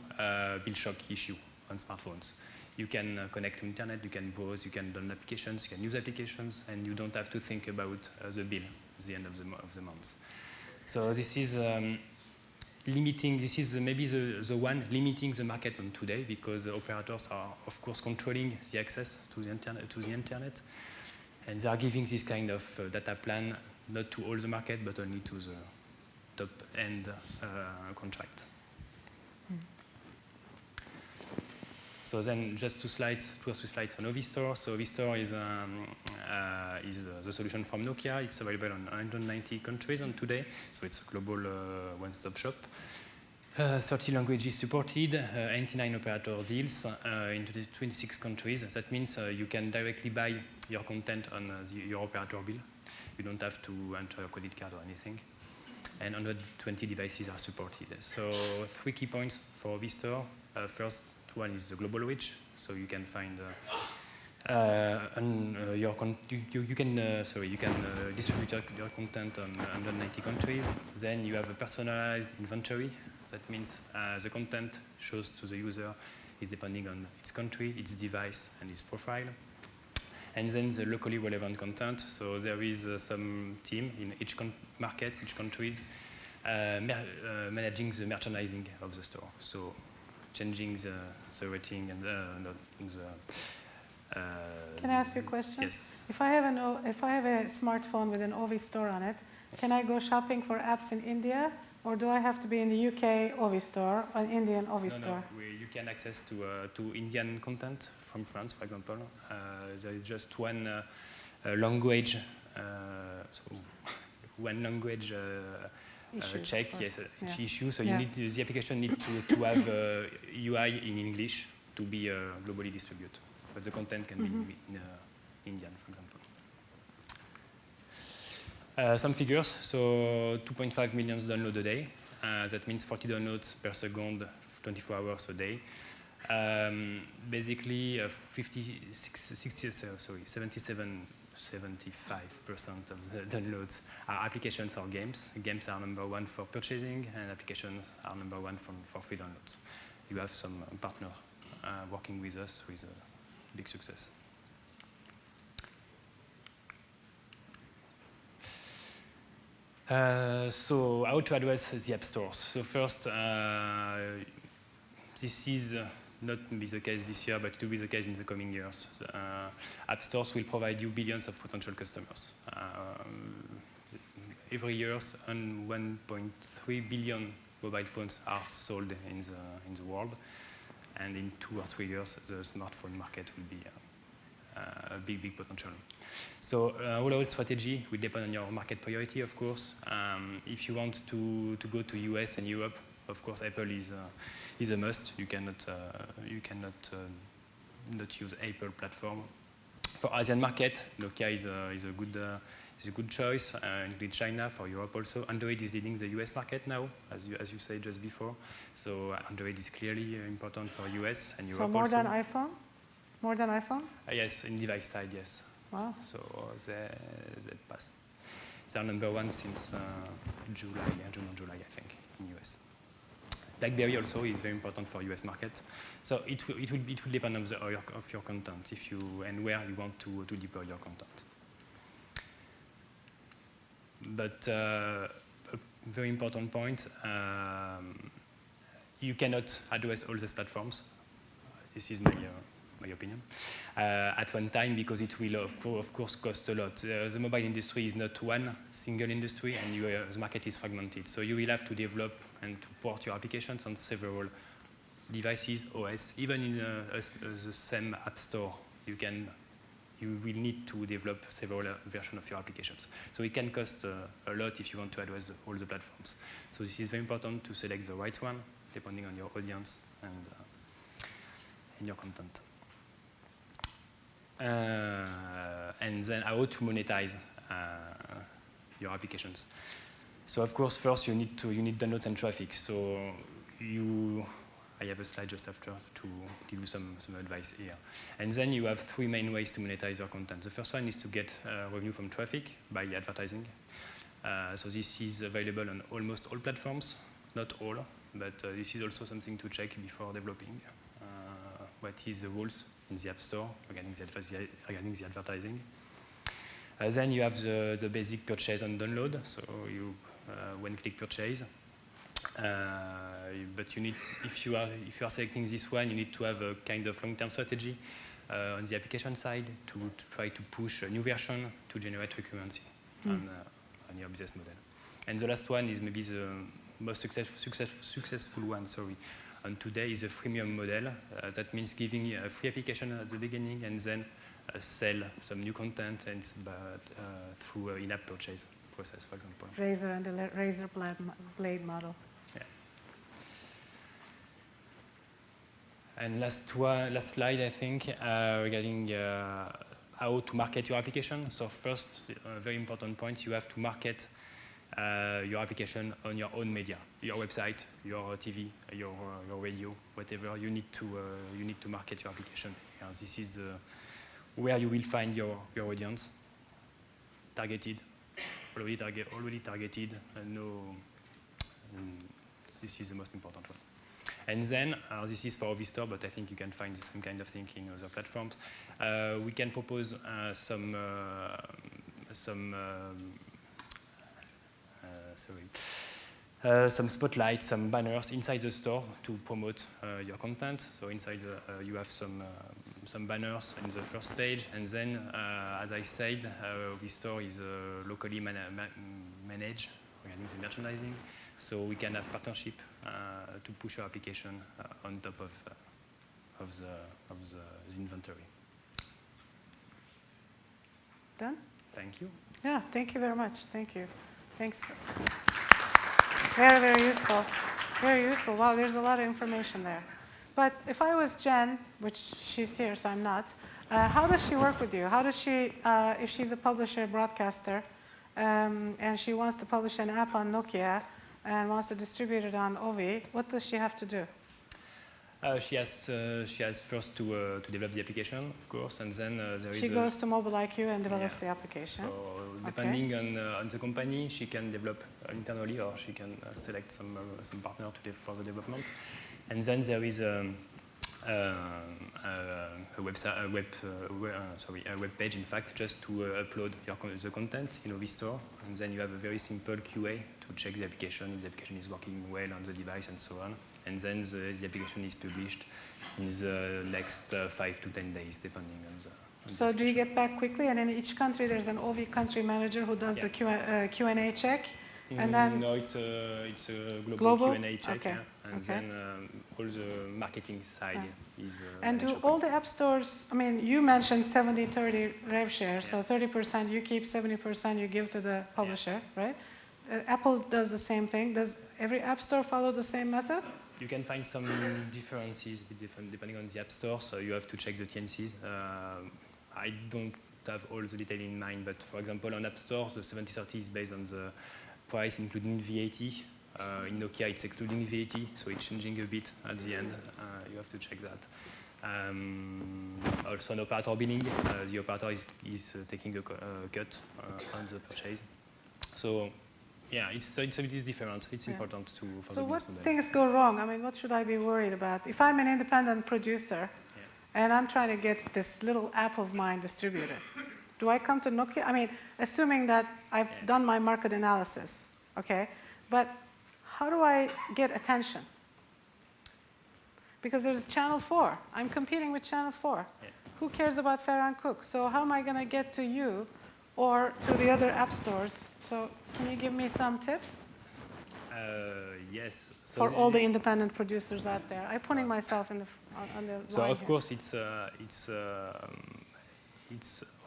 bill shock issue on smartphones. You can connect to internet, you can browse, you can download applications, you can use applications, and you don't have to think about the bill at the end of the month. So this is limiting. This is maybe the one limiting the market on today, because the operators are of course controlling the access to the internet, and they are giving this kind of data plan not to all the market but only to the top end contract. So then just 2 or 3 slides on vStore. So vStore is the solution from Nokia. It's available in 190 countries on today. So it's a global one-stop shop. 30 languages supported, 89 operator deals in 26 countries. That means you can directly buy your content on your operator bill. You don't have to enter your credit card or anything. And 120 devices are supported. So 3 key points for vStore. First one is the global reach. So you can find you can distribute your content on 190 countries. Then you have a personalized inventory. That means the content shows to the user is depending on its country, its device, and its profile. And then the locally relevant content. So there is some team in each market, each countries, managing the merchandising of the store. So changing the rating and Can I ask you a question? Yes. If I have a smartphone with an OV store on it, can I go shopping for apps in India, or do I have to be in the UK OV store, an Indian OV store? No. You can access to Indian content from France, for example. There is just one language, check, yes, issue. So you need the application need to have UI in English to be globally distributed, but the content can be in Indian, for example. Some figures. So 2.5 million downloads a day. That means 40 downloads per second, 24 hours a day. Basically, 75% of the downloads are applications or games. Games are number one for purchasing, and applications are number one for free downloads. You have some partner working with us with big success. So how to address the app stores? So first, this is not be the case this year, but it will be the case in the coming years. App stores will provide you billions of potential customers. Every year, 1.3 billion mobile phones are sold in the world, and in 2 or 3 years, the smartphone market will be a big potential. So rollout strategy will depend on your market priority, of course. If you want to go to US and Europe, of course, Apple is a must. You cannot not use Apple platform. For Asian market, Nokia is a good choice. Including China, for Europe also. Android is leading the US market now, as you said just before. So Android is clearly important for US and Europe also. So more than iPhone? More than iPhone? Yes, in device side, yes. Wow. So they passed. They are number one since June or July, I think, in US. BlackBerry also is very important for US market. So it will depend on of your content and where you want to deploy your content. But a very important point, you cannot address all these platforms. This is my opinion, at one time, because it will, of course, cost a lot. The mobile industry is not one single industry, and the market is fragmented. So you will have to develop and to port your applications on several devices, OS. Even in the same app store, you will need to develop several versions of your applications. So it can cost a lot if you want to address all the platforms. So this is very important to select the right one, depending on your audience and your content. And then how to monetize your applications. So of course, first you need downloads and traffic. So I have a slide just after to give you some advice here. And then you have 3 main ways to monetize your content. The first one is to get revenue from traffic by advertising. So this is available on almost all platforms, not all, but this is also something to check before developing. What is the rules in the App Store regarding the advertising. Then you have the basic purchase and download, so you one-click purchase. But you need, if you are selecting this one, you need to have a kind of long-term strategy on the application side to try to push a new version to generate recurrency on your business model. And the last one is maybe the most successful one. And today is a freemium model. That means giving a free application at the beginning and then sell some new content and through an in-app purchase process, for example. Razor and the razor blade model. Yeah. And last slide, I think, regarding how to market your application. So first, a very important point, you have to market your application on your own media, your website, your TV, your radio, whatever. You need to market your application. This is where you will find your audience, targeted, already targeted. This is the most important one. And then this is for Vistor, but I think you can find the same kind of thing in other platforms. We can propose some spotlights, some banners inside the store to promote your content. So inside you have some banners in the first page, and then, as I said, Vistor is locally managed regarding the merchandising. So we can have partnership to push our application on top of the inventory. Done? Thank you. Yeah, thank you very much. Thank you. Thanks. Very, very useful. Very useful. Wow, there's a lot of information there. But if I was Jen, which she's here, so I'm not, how does she work with you? How does she, if she's a publisher, broadcaster, and she wants to publish an app on Nokia and wants to distribute it on Ovi, what does she have to do? She has first to develop the application, of course, and then there is She goes to Mobile IQ and develops the application. So depending on the company, she can develop internally, or she can select some partner for the development. And then there is a web page, in fact, just to upload the content in Vistore, and then you have a very simple QA to check the application, if the application is working well on the device, and so on. And then the application is published in the next 5 to 10 days, depending on the So do you get back quickly? And in each country, there's an OV country manager who does the Q&A check? And then no, it's a global Q&A check, okay. And then all the marketing side is. And do all the app stores? I mean, you mentioned 70-30 rev share, so 30% you keep, 70% you give to the publisher, right? Apple does the same thing. Does every app store follow the same method? You can find some differences depending on the app store, so you have to check the TNCs. I don't have all the detail in mind, but for example, on app stores, the 70-30 is based on the price including VAT. In Nokia, it's excluding VAT, so it's changing a bit at the end. You have to check that. Also, on operator billing, the operator is taking a cut on the purchase. So, yeah, it is different. It's important for the business model. So what things go wrong? I mean, what should I be worried about? If I'm an independent producer and I'm trying to get this little app of mine distributed, do I come to Nokia? I mean, assuming that I've done my market analysis, okay? But how do I get attention? Because there's Channel 4. I'm competing with Channel 4. Who cares about Farah and Cook? So how am I going to get to you or to the other app stores? So can you give me some tips? Yes. So for all the independent producers out there. I'm putting myself on the So line of here. course it's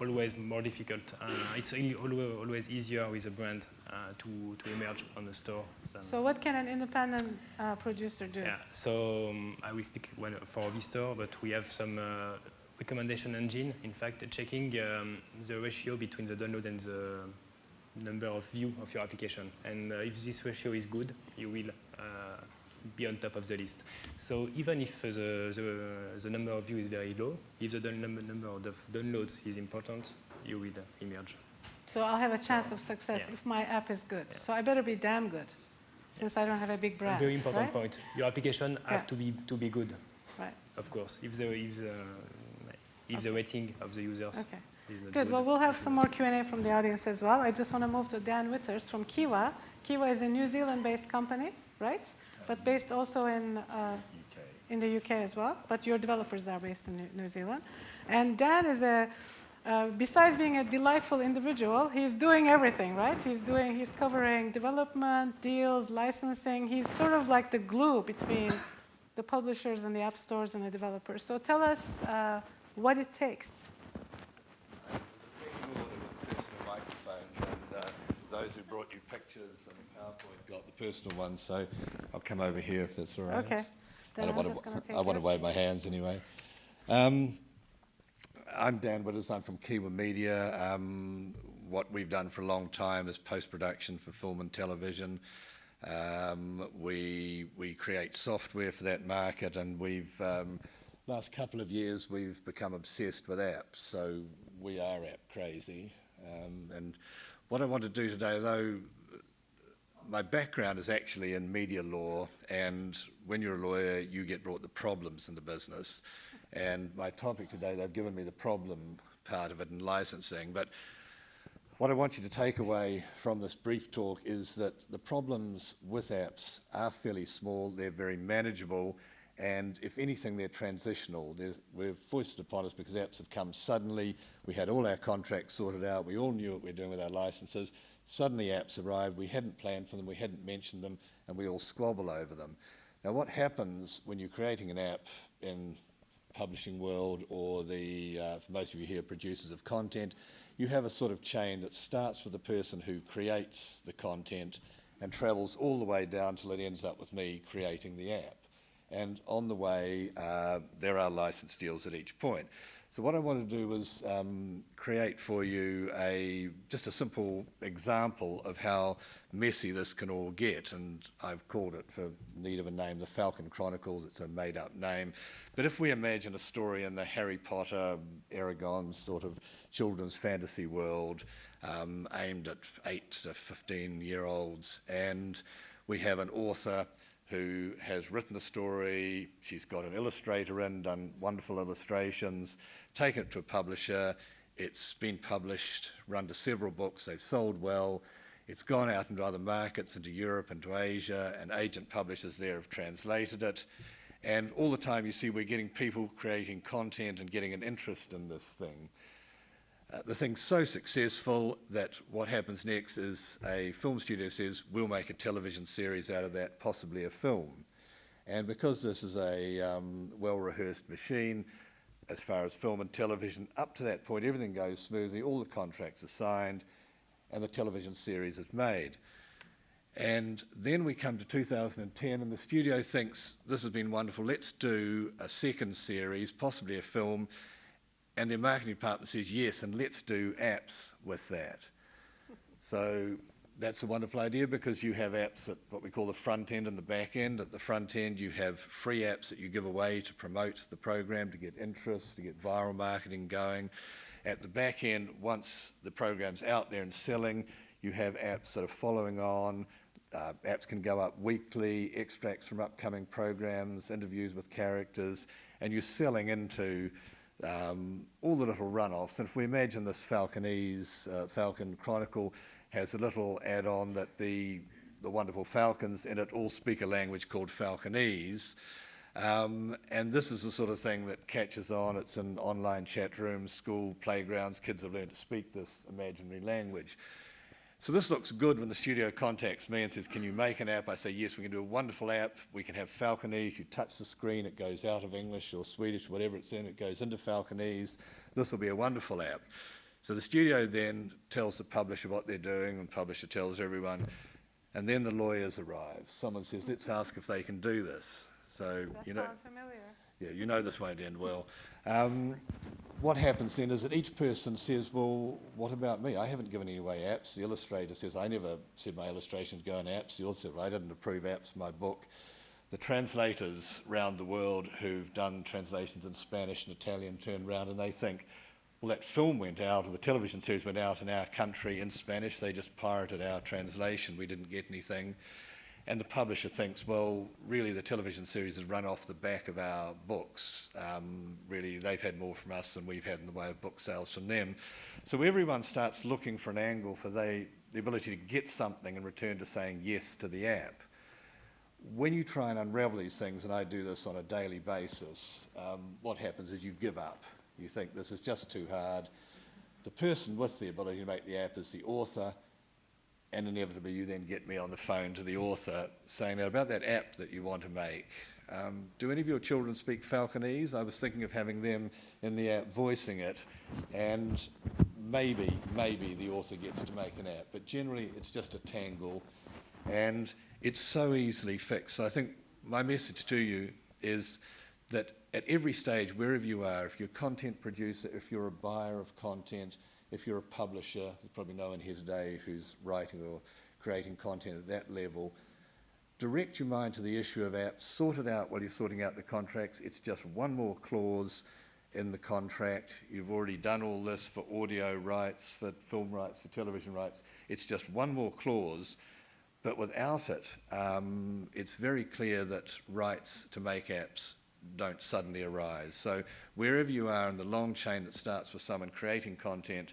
always more difficult. It's always easier with a brand to emerge on the store. So what can an independent producer do? Yeah. So I will speak for Vistore, but we have some recommendation engine. In fact, checking the ratio between the download and the number of view of your application. And if this ratio is good, you will be on top of the list. So even if the number of views is very low, if the number of downloads is important, you will emerge. So I'll have a chance of success if my app is good. So I better be damn good, since I don't have a big brand. A very important right? point. Your application have to be good. Right. Of course. If the rating of the users is not Good. Well, we'll have some more Q&A from the audience as well. I just want to move to Dan Withers from Kiwa. Kiwa is a New Zealand-based company, right? But based also in the UK as well. But your developers are based in New Zealand. And Dan is besides being a delightful individual, he's doing everything, right? He's covering development, deals, licensing. He's sort of like the glue between the publishers and the app stores and the developers. So tell us what it takes. Personal microphones, and those who brought you pictures and PowerPoint got the personal ones, so I'll come over here if that's all right. Okay. Then I'm just going to take I want to yours. wave my hands anyway. I'm Dan Withers, I'm from Kiwa Media. What we've done for a long time is post-production for film and television. We create software for that market, and we've last couple of years we've become obsessed with apps, so we are app crazy. And what I want to do today, though, my background is actually in media law, and when you're a lawyer you get brought the problems in the business. And my topic today, they've given me the problem part of it in licensing, but what I want you to take away from this brief talk is that the problems with apps are fairly small, they're very manageable, and if anything, they're transitional. We're foisted upon us because apps have come suddenly. We had all our contracts sorted out. We all knew what we were doing with our licenses. Suddenly apps arrived. We hadn't planned for them. We hadn't mentioned them, and we all squabble over them. Now, what happens when you're creating an app in publishing world, or for most of you here, producers of content, you have a sort of chain that starts with the person who creates the content and travels all the way down till it ends up with me creating the app. And on the way, there are license deals at each point. So what I want to do was create for you just a simple example of how messy this can all get, and I've called it, for need of a name, the Falcon Chronicles. It's a made-up name. But if we imagine a story in the Harry Potter, Aragon sort of children's fantasy world, aimed at 8 to 15-year-olds, and we have an author who has written the story, she's got an illustrator in, done wonderful illustrations, taken it to a publisher, it's been published, run to several books, they've sold well, it's gone out into other markets, into Europe, into Asia, and agent publishers there have translated it. And all the time you see we're getting people creating content and getting an interest in this thing. The thing's so successful that what happens next is a film studio says, we'll make a television series out of that, possibly a film. And because this is a well-rehearsed machine, as far as film and television, up to that point everything goes smoothly, all the contracts are signed, and the television series is made. And then we come to 2010 and the studio thinks, this has been wonderful, let's do a second series, possibly a film, and their marketing department says yes, and let's do apps with that. So that's a wonderful idea because you have apps at what we call the front end and the back end. At the front end you have free apps that you give away to promote the program, to get interest, to get viral marketing going. At the back end, once the program's out there and selling, you have apps that are following on. Apps can go up weekly, extracts from upcoming programs, interviews with characters, and you're selling into all the little runoffs. And if we imagine this Falcon Chronicle has a little add-on that the wonderful falcons in it all speak a language called Falconese. And this is the sort of thing that catches on. It's in online chat rooms, school playgrounds. Kids have learned to speak this imaginary language. So this looks good when the studio contacts me and says, can you make an app? I say, yes, we can do a wonderful app. We can have Falconese. You touch the screen, it goes out of English or Swedish, whatever it's in, it goes into Falconese. This will be a wonderful app. So the studio then tells the publisher what they're doing, and the publisher tells everyone, and then the lawyers arrive. Someone says, let's ask if they can do this. So, Does that you know, sound familiar? yeah, you know this won't end well. What happens then is that each person says, well, what about me? I haven't given any away apps. The illustrator says, I never said my illustrations go in apps. The author said, well, I didn't approve apps for my book. The translators around the world who've done translations in Spanish and Italian turn around and they think, well, that film went out, or the television series went out in our country in Spanish. They just pirated our translation. We didn't get anything. And the publisher thinks, well, really the television series has run off the back of our books. Really, they've had more from us than we've had in the way of book sales from them. So everyone starts looking for an angle for the ability to get something in return to saying yes to the app. When you try and unravel these things, and I do this on a daily basis, what happens is you give up. You think this is just too hard. The person with the ability to make the app is the author, and inevitably you then get me on the phone to the author saying that about that app that you want to make. Do any of your children speak Falconese? I was thinking of having them in the app voicing it, and maybe the author gets to make an app, but generally it's just a tangle, and it's so easily fixed. So I think my message to you is that at every stage, wherever you are, if you're a content producer, if you're a buyer of content, if you're a publisher, there's probably no one here today who's writing or creating content at that level, direct your mind to the issue of apps, sort it out while you're sorting out the contracts. It's just one more clause in the contract. You've already done all this for audio rights, for film rights, for television rights. It's just one more clause, but without it, it's very clear that rights to make apps don't suddenly arise. So wherever you are in the long chain that starts with someone creating content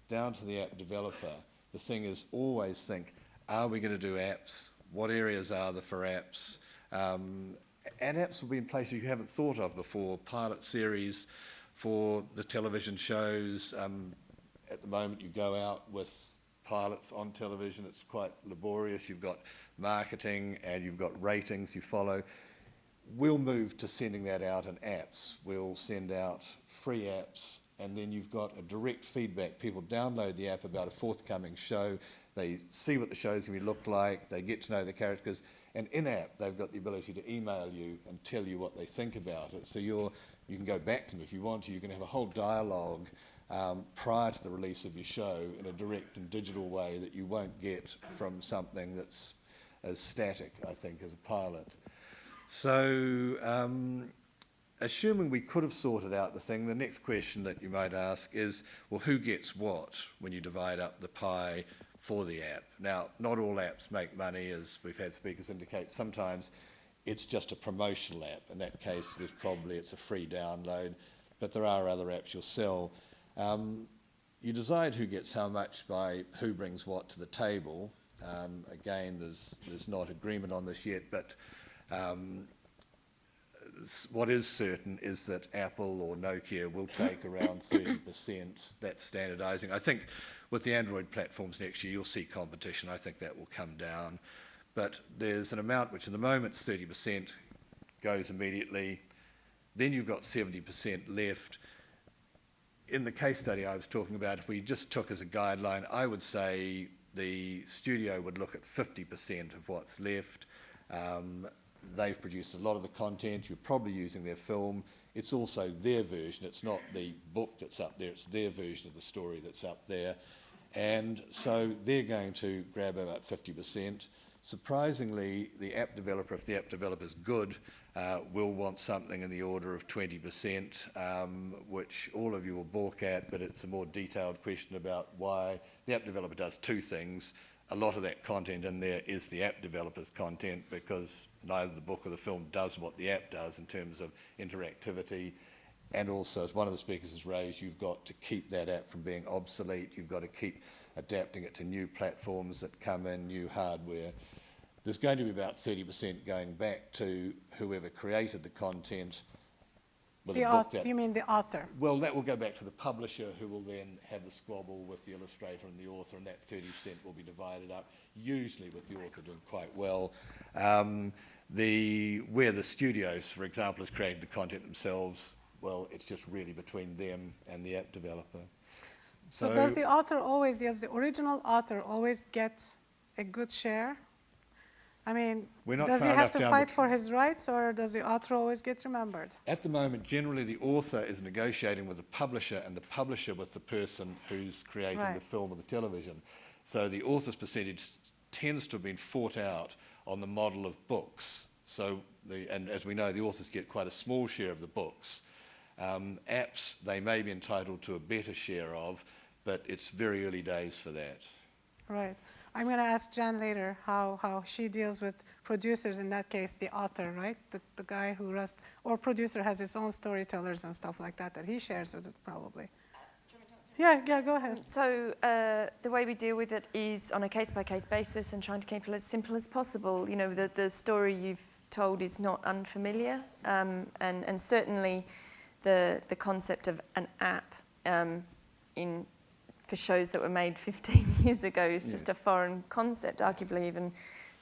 down to the app developer, the thing is always think, are we going to do apps? What areas are there for apps? And apps will be in places you haven't thought of before, pilot series for the television shows. At the moment you go out with pilots on television, it's quite laborious. You've got marketing and you've got ratings you follow. We'll move to sending that out in apps. We'll send out free apps and then you've got a direct feedback. People download the app about a forthcoming show, they see what the show's going to look like, they get to know the characters, and in-app they've got the ability to email you and tell you what they think about it. So you can go back to them if you want to. You can have a whole dialogue prior to the release of your show in a direct and digital way that you won't get from something that's as static, I think, as a pilot. So assuming we could have sorted out the thing, the next question that you might ask is, well, who gets what when you divide up the pie for the app? Now, not all apps make money, as we've had speakers indicate. Sometimes it's just a promotional app. In that case, it's a free download, but there are other apps you'll sell. You decide who gets how much by who brings what to the table. Again, there's not agreement on this yet, but what is certain is that Apple or Nokia will take around 30%. That's standardizing. I think with the Android platforms next year, you'll see competition. I think that will come down. But there's an amount which at the moment 30% goes immediately. Then you've got 70% left. In the case study I was talking about, if we just took as a guideline, I would say the studio would look at 50% of what's left. They've produced a lot of the content. You're probably using their film. It's also their version. It's not the book that's up there. It's their version of the story that's up there. And so they're going to grab about 50%. Surprisingly, the app developer, if the app developer is good, will want something in the order of 20%, which all of you will balk at, but it's a more detailed question about why. The app developer does two things. A lot of that content in there is the app developer's content, because neither the book or the film does what the app does in terms of interactivity. And also, as one of the speakers has raised, you've got to keep that app from being obsolete. You've got to keep adapting it to new platforms that come in, new hardware. There's going to be about 30% going back to whoever created the content. Well, You mean the author? Well, that will go back to the publisher, who will then have the squabble with the illustrator and the author, and that 30% will be divided up, usually with the author doing quite well. Where the studios, for example, has created the content themselves, well, it's just really between them and the app developer. So does the original author always get a good share? I mean, does he have to fight for his rights, or does the author always get remembered? At the moment, generally the author is negotiating with the publisher, and the publisher with the person who's creating the film or the television. So the author's percentage tends to have been fought out on the model of books. So, and as we know, the authors get quite a small share of the books. Apps, they may be entitled to a better share of, but it's very early days for that. Right. I'm going to ask Jan later how she deals with producers, in that case, the author, right? The guy who runs, or producer has his own storytellers and stuff like that he shares with it, probably. Yeah, go ahead. So the way we deal with it is on a case-by-case basis and trying to keep it as simple as possible. You know, the story you've told is not unfamiliar, and certainly the concept of an app for shows that were made 15 years ago is just a foreign concept, arguably even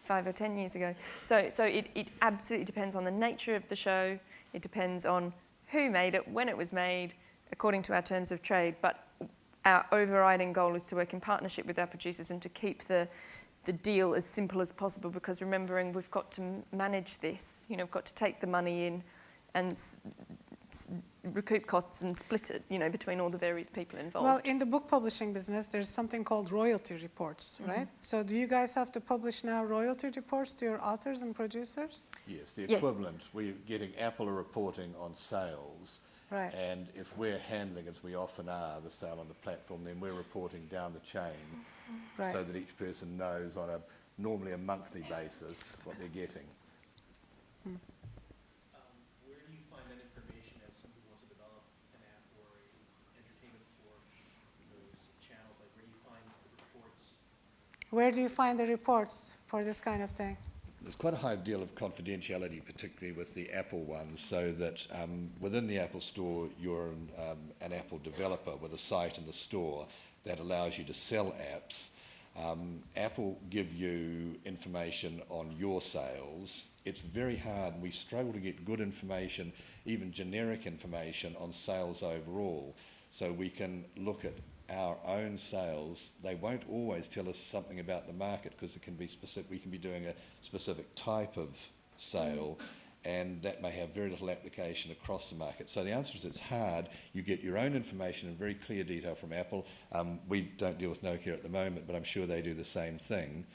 5 or 10 years ago. So it absolutely depends on the nature of the show. It depends on who made it, when it was made, according to our terms of trade. But our overriding goal is to work in partnership with our producers and to keep the deal as simple as possible, because remembering we've got to manage this. You know, we've got to take the money in and recoup costs and split it, you know, between all the various people involved. Well, in the book publishing business, there's something called royalty reports, right? So do you guys have to publish now royalty reports to your authors and producers? Yes, the equivalent. We're getting Apple reporting on sales. Right. And if we're handling, as we often are, the sale on the platform, then we're reporting down the chain so that each person knows on normally a monthly basis what they're getting. Where do you find that information as somebody wants to develop an app or an entertainment for those channels? Like, where do you find the reports? Where do you find the reports for this kind of thing? There's quite a high deal of confidentiality, particularly with the Apple ones, so that within the Apple Store, you're an Apple developer with a site in the store that allows you to sell apps. Apple give you information on your sales. It's very hard, and we struggle to get good information, even generic information, on sales overall. so we can look at our own sales. They won't always tell us something about the market because it can be specific. We can be doing a specific type of sale, and that may have very little application across the market. So the answer is it's hard. You get your own information in very clear detail from Apple. We don't deal with Nokia at the moment, but I'm sure they do the same thing.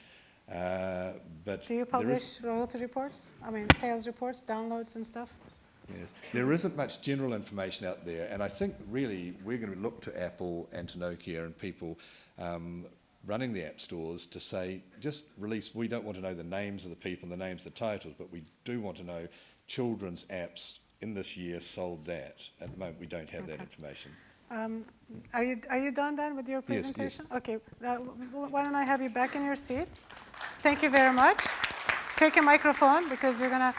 But do you publish royalty reports? I mean, sales reports, downloads and stuff? Yes. There isn't much general information out there, and I think really we're going to look to Apple and to Nokia and people running the app stores to say, just release. We don't want to know the names of the people and the names of the titles, but we do want to know children's apps in this year sold that. At the moment, we don't have that information. Are you done then with your presentation? Yes. Okay. Why don't I have you back in your seat? Thank you very much. Take a microphone because you're gonna.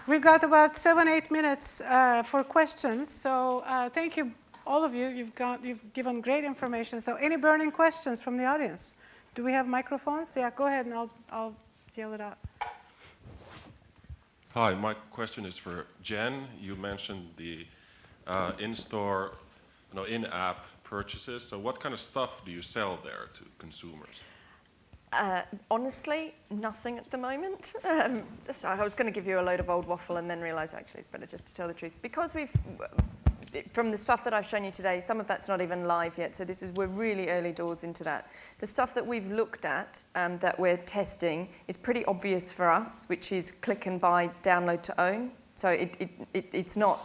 We've got about 7-8 minutes for questions. So thank you, all of you. You've given great information. So any burning questions from the audience? Do we have microphones? Yeah, go ahead and I'll yell it out. Hi, my question is for Jen. You mentioned the in-store, in-app purchases. So what kind of stuff do you sell there to consumers? Honestly, nothing at the moment. So I was going to give you a load of old waffle and then realise actually it's better just to tell the truth. Because from the stuff that I've shown you today, some of that's not even live yet, so we're really early doors into that. The stuff that we've looked at, that we're testing, is pretty obvious for us, which is click and buy, download to own. So it's not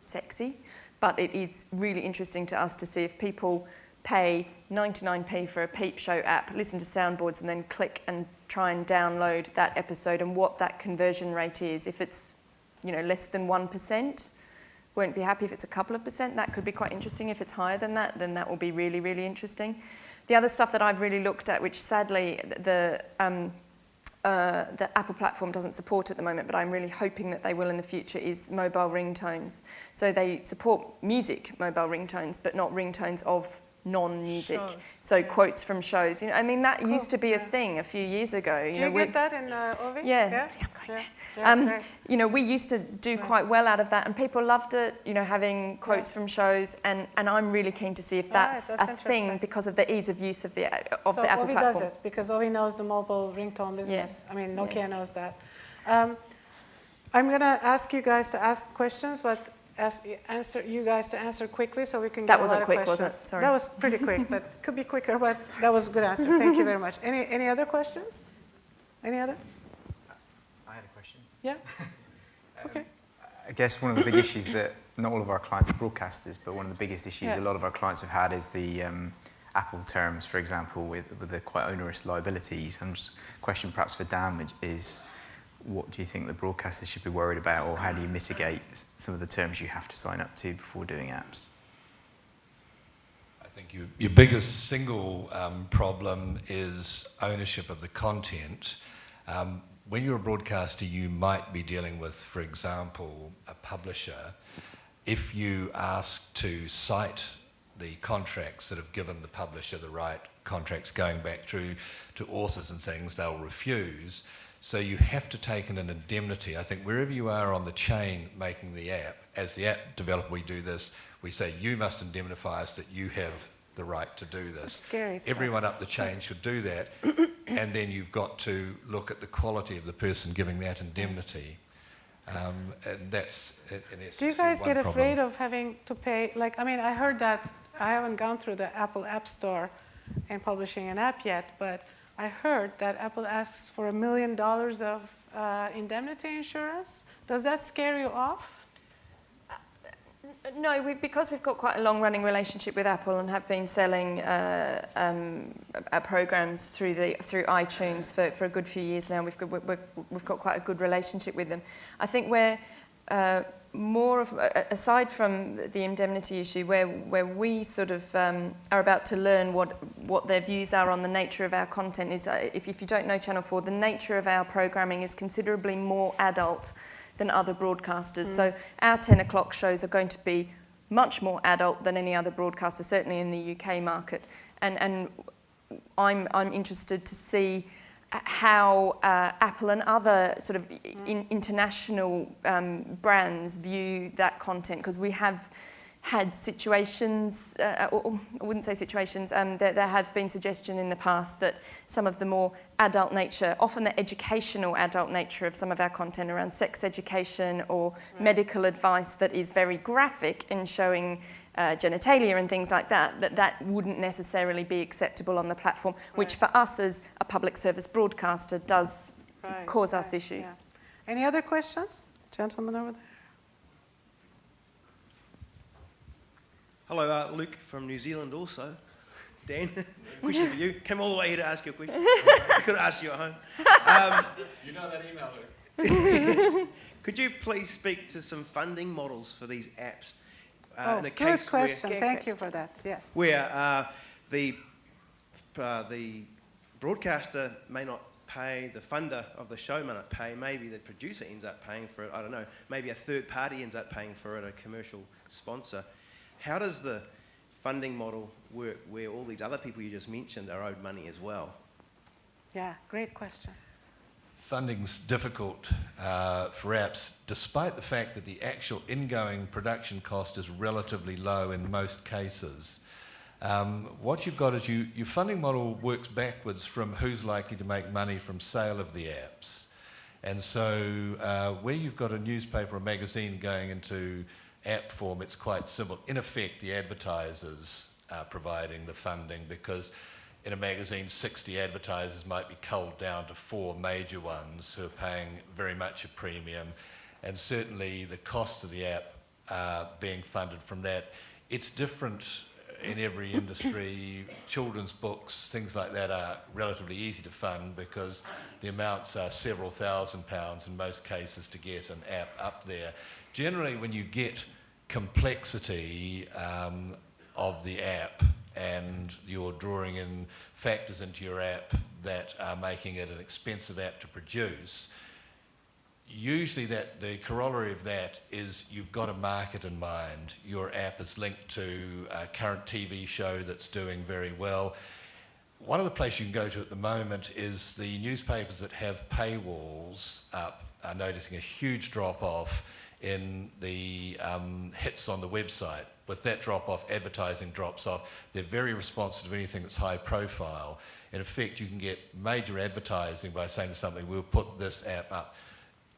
sexy, but it is really interesting to us to see if people pay 99p for a Peep Show app, listen to soundboards, and then click and try and download that episode, and what that conversion rate is. If it's less than 1%, won't be happy. If it's a couple of percent, that could be quite interesting. If it's higher than that, then that will be really, really interesting. The other stuff that I've really looked at, which sadly the Apple platform doesn't support at the moment, but I'm really hoping that they will in the future, is mobile ringtones. So they support music mobile ringtones, but not ringtones of non-music. Shows. So quotes from shows. That used to be a thing a few years ago. Do you get that in Ovi? Yeah. We used to do quite well out of that, and people loved it, having quotes from shows, and I'm really keen to see if that's a thing because of the ease of use of the Apple platform. So Ovi does it because Ovi knows the mobile ringtone business. Yes. I mean, Nokia knows that. I'm going to ask you guys to ask questions, but you guys to answer quickly so we can get a lot of questions. That wasn't quick, was it? Sorry. That was pretty quick, but could be quicker, but that was a good answer. Thank you very much. Any other questions? Any other? I had a question. Yeah? Okay. I guess one of the big issues that not all of our clients are broadcasters, but one of the biggest issues a lot of our clients have had is the Apple terms, for example, with the quite onerous liabilities. And question perhaps for Dan is, what do you think the broadcasters should be worried about, or how do you mitigate some of the terms you have to sign up to before doing apps? I think your biggest single problem is ownership of the content. When you're a broadcaster, you might be dealing with, for example, a publisher. If you ask to cite the contracts that have given the publisher the right contracts going back through to authors and things, they'll refuse. So you have to take in an indemnity. I think wherever you are on the chain making the app, as the app developer, we do this, we say you must indemnify us that you have the right to do this. That's scary stuff. Everyone up the chain should do that, and then you've got to look at the quality of the person giving that indemnity. And that's, in essence, do you guys one get problem. afraid of having to pay? I heard that, I haven't gone through the Apple App Store and publishing an app yet, but I heard that Apple asks for $1 million of indemnity insurance. Does that scare you off? No, because we've got quite a long-running relationship with Apple and have been selling programs through iTunes for a good few years now. We've got quite a good relationship with them. I think we're more of, aside from the indemnity issue, where we sort of are about to learn what their views are on the nature of our content is, if you don't know Channel 4, the nature of our programming is considerably more adult than other broadcasters. So our 10 o'clock shows are going to be much more adult than any other broadcaster, certainly in the UK market. And I'm interested to see how Apple and other sort of international brands view that content, because we have had situations, or I wouldn't say situations, there has been suggestion in the past that some of the more adult nature, often the educational adult nature of some of our content around sex education or medical advice that is very graphic in showing genitalia and things like that, that wouldn't necessarily be acceptable on the platform, which for us as a public service broadcaster does cause us issues. Yeah. Any other questions? Gentleman over there. Hello, Luke from New Zealand also. Dan, question for you. Came all the way here to ask you a question. I could have asked you at home. You know that email, Luke. Could you please speak to some funding models for these apps? Oh, in a good case question. Good Thank question. you for that. Yes. Where the broadcaster may not pay, the funder of the show may not pay, maybe the producer ends up paying for it, I don't know, maybe a third party ends up paying for it, a commercial sponsor. How does the funding model work where all these other people you just mentioned are owed money as well? Yeah, great question. Funding's difficult for apps, despite the fact that the actual ingoing production cost is relatively low in most cases. What you've got is your funding model works backwards from who's likely to make money from sale of the apps. And so where you've got a newspaper or magazine going into app form, it's quite simple. In effect, the advertisers are providing the funding, because in a magazine, 60 advertisers might be culled down to 4 major ones who are paying very much a premium, and certainly the cost of the app being funded from that. It's different in every industry. Children's books, things like that, are relatively easy to fund because the amounts are several £1,000s in most cases to get an app up there. Generally, when you get complexity of the app and you're drawing in factors into your app that are making it an expensive app to produce, usually the corollary of that is you've got a market in mind. Your app is linked to a current TV show that's doing very well. One of the places you can go to at the moment is the newspapers that have paywalls up are noticing a huge drop-off in the hits on the website. With that drop-off, advertising drops off. They're very responsive to anything that's high profile. In effect, you can get major advertising by saying to something, we'll put this app up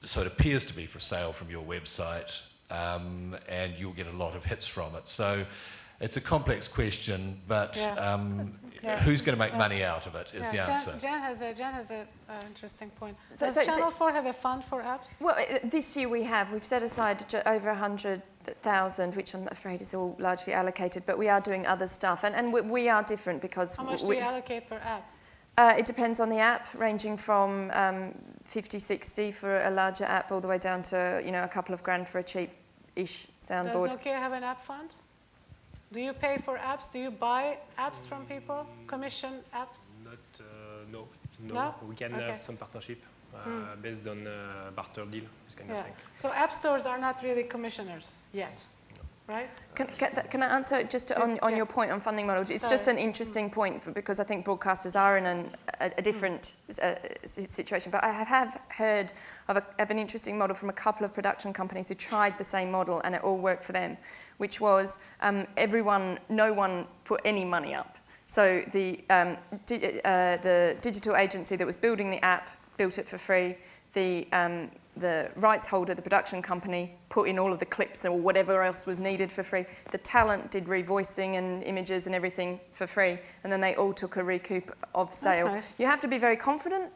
so it appears to be for sale from your website, and you'll get a lot of hits from it. So it's a complex question, but who's going to make money out of it is the answer. Jen has an interesting point. So Does Channel 4 have a fund for apps? Well, this year we've set aside over 100,000, which I'm afraid is all largely allocated, but we are doing other stuff, and we are different because... How much do you allocate per app? It depends on the app, ranging from 50, 60 for a larger app all the way down to, a couple of grand for a cheap-ish soundboard. Does Nokia have an app fund? Do you pay for apps? Do you buy apps from people? Commission apps? No. We can have some partnership based on barter deal, this kind of thing. So app stores are not really commissioners yet, right? Can I answer just on your point on funding models? It's just an interesting point because I think broadcasters are in a different situation. But I have heard of an interesting model from a couple of production companies who tried the same model and it all worked for them, which was no one put any money up. So the digital agency that was building the app built it for free. The rights holder, the production company, put in all of the clips or whatever else was needed for free. The talent did revoicing and images and everything for free, and then they all took a recoup of sale. That's nice. You have to be very confident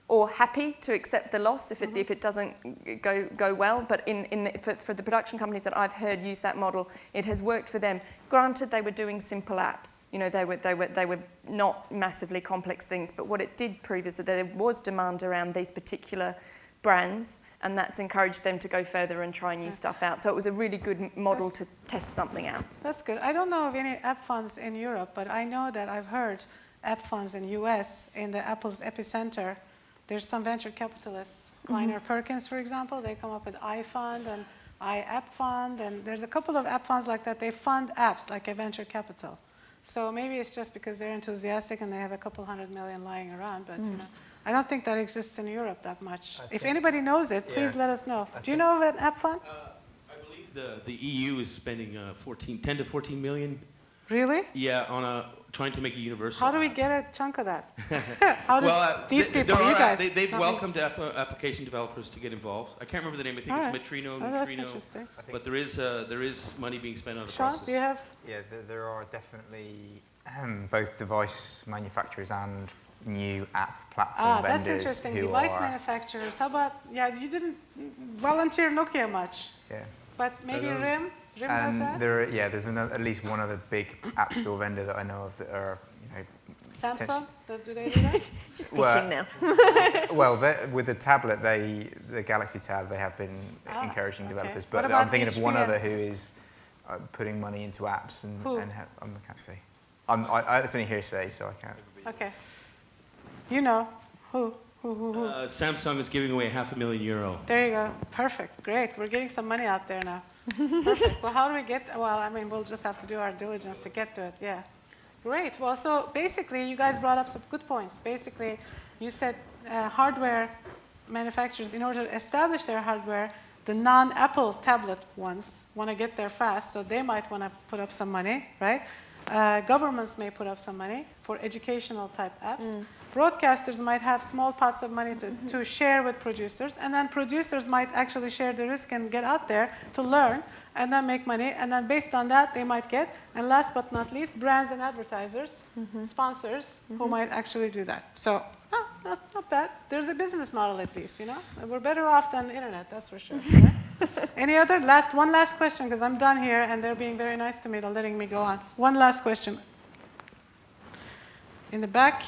or happy to accept the loss if it doesn't go well. But for the production companies that I've heard use that model, it has worked for them. Granted, they were doing simple apps. They were not massively complex things. But what it did prove is that there was demand around these particular brands, and that's encouraged them to go further and try new stuff out. So it was a really good model to test something out. That's good. I don't know of any app funds in Europe, but I know that I've heard app funds in US, in the Apple's epicenter. There's some venture capitalists, Kleiner Perkins, for example. They come up with iFund and iApp Fund, and there's a couple of app funds like that. They fund apps like a venture capital. So maybe it's just because they're enthusiastic and they have a couple $100 million lying around, but I don't think that exists in Europe that much. If anybody knows it, please let us know. Do you know of an app fund? I believe the EU is spending 10 to 14 million. Really? Yeah, on trying to make a universal. How do we app. get a chunk of that? How do these there people, you are- guys? they've not me. welcomed application developers to get involved. I can't remember the name. I think All it's right. Metrino, Oh, that's Neutrino. interesting. But there is money being spent on the Sean, process. do you have? Yeah, there are definitely both device manufacturers and new app platform That's vendors interesting. who Device are manufacturers. How about, you didn't volunteer Nokia much, yeah. but maybe RIM? RIM has And that? there's at least one other big app store vendor that I know of that are Samsung? Do they do that? Just Well- fishing now. well, with the tablet, the Galaxy Tab, they have been encouraging okay. developers. What But about I'm thinking of one HPN? other who is putting money into apps and Who? I can't say. It's only hearsay, so I can't. Okay. You know. Who? Samsung is giving away €500,000. There you go. Perfect. Great. We're getting some money out there now. Perfect. Well, how do we get, we'll just have to do our diligence to get to it. Yeah. Great. Well, so basically, you guys brought up some good points. Basically, you said hardware manufacturers, in order to establish their hardware, the non-Apple tablet ones want to get there fast, so they might want to put up some money, right? Governments may put up some money for educational type apps. Broadcasters might have small pots of money to share with producers, and then producers might actually share the risk and get out there to learn and then make money, and then based on that they might get, and last but not least, brands and advertisers, sponsors, who might actually do that. So, not bad. There's a business model at least, We're better off than the internet, that's for sure. Right? Any other? One last question, because I'm done here, and they're being very nice to me, they're letting me go on. One last question. In the back.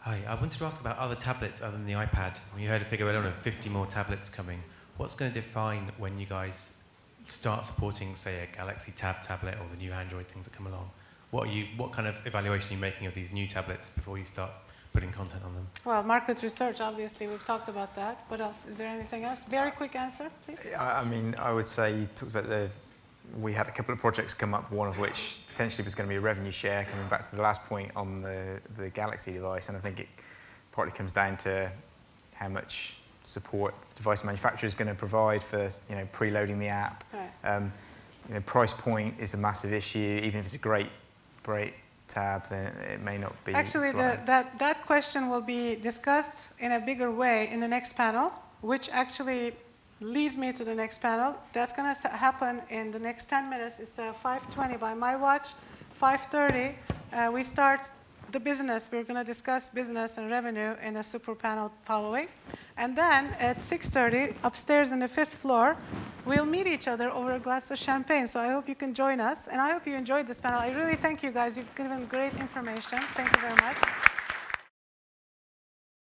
Hi, I wanted to ask about other tablets other than the iPad. We heard a figure earlier of 50 more tablets coming. What's going to define when you guys start supporting, say, a Galaxy Tab tablet or the new Android things that come along? What kind of evaluation are you making of these new tablets before you start putting content on them? Well, market research, obviously, we've talked about that. What else? Is there anything else? Very quick answer, please. I would say you talked about we had a couple of projects come up, one of which potentially was going to be a revenue share, coming back to the last point on the Galaxy device, and I think it partly comes down to how much support the device manufacturer is going to provide for preloading the app. Right. Price point is a massive issue. Even if it's a great tab, then it may not be. Actually, that question will be discussed in a bigger way in the next panel, which actually leads me to the next panel. That's going to happen in the next 10 minutes. It's 5:20 by my watch. 5:30, we start the business. We're going to discuss business and revenue in a super panel following. And then at 6:30, upstairs on the 5th floor, we'll meet each other over a glass of champagne. So I hope you can join us. And I hope you enjoyed this panel. I really thank you guys. You've given great information. Thank you very much.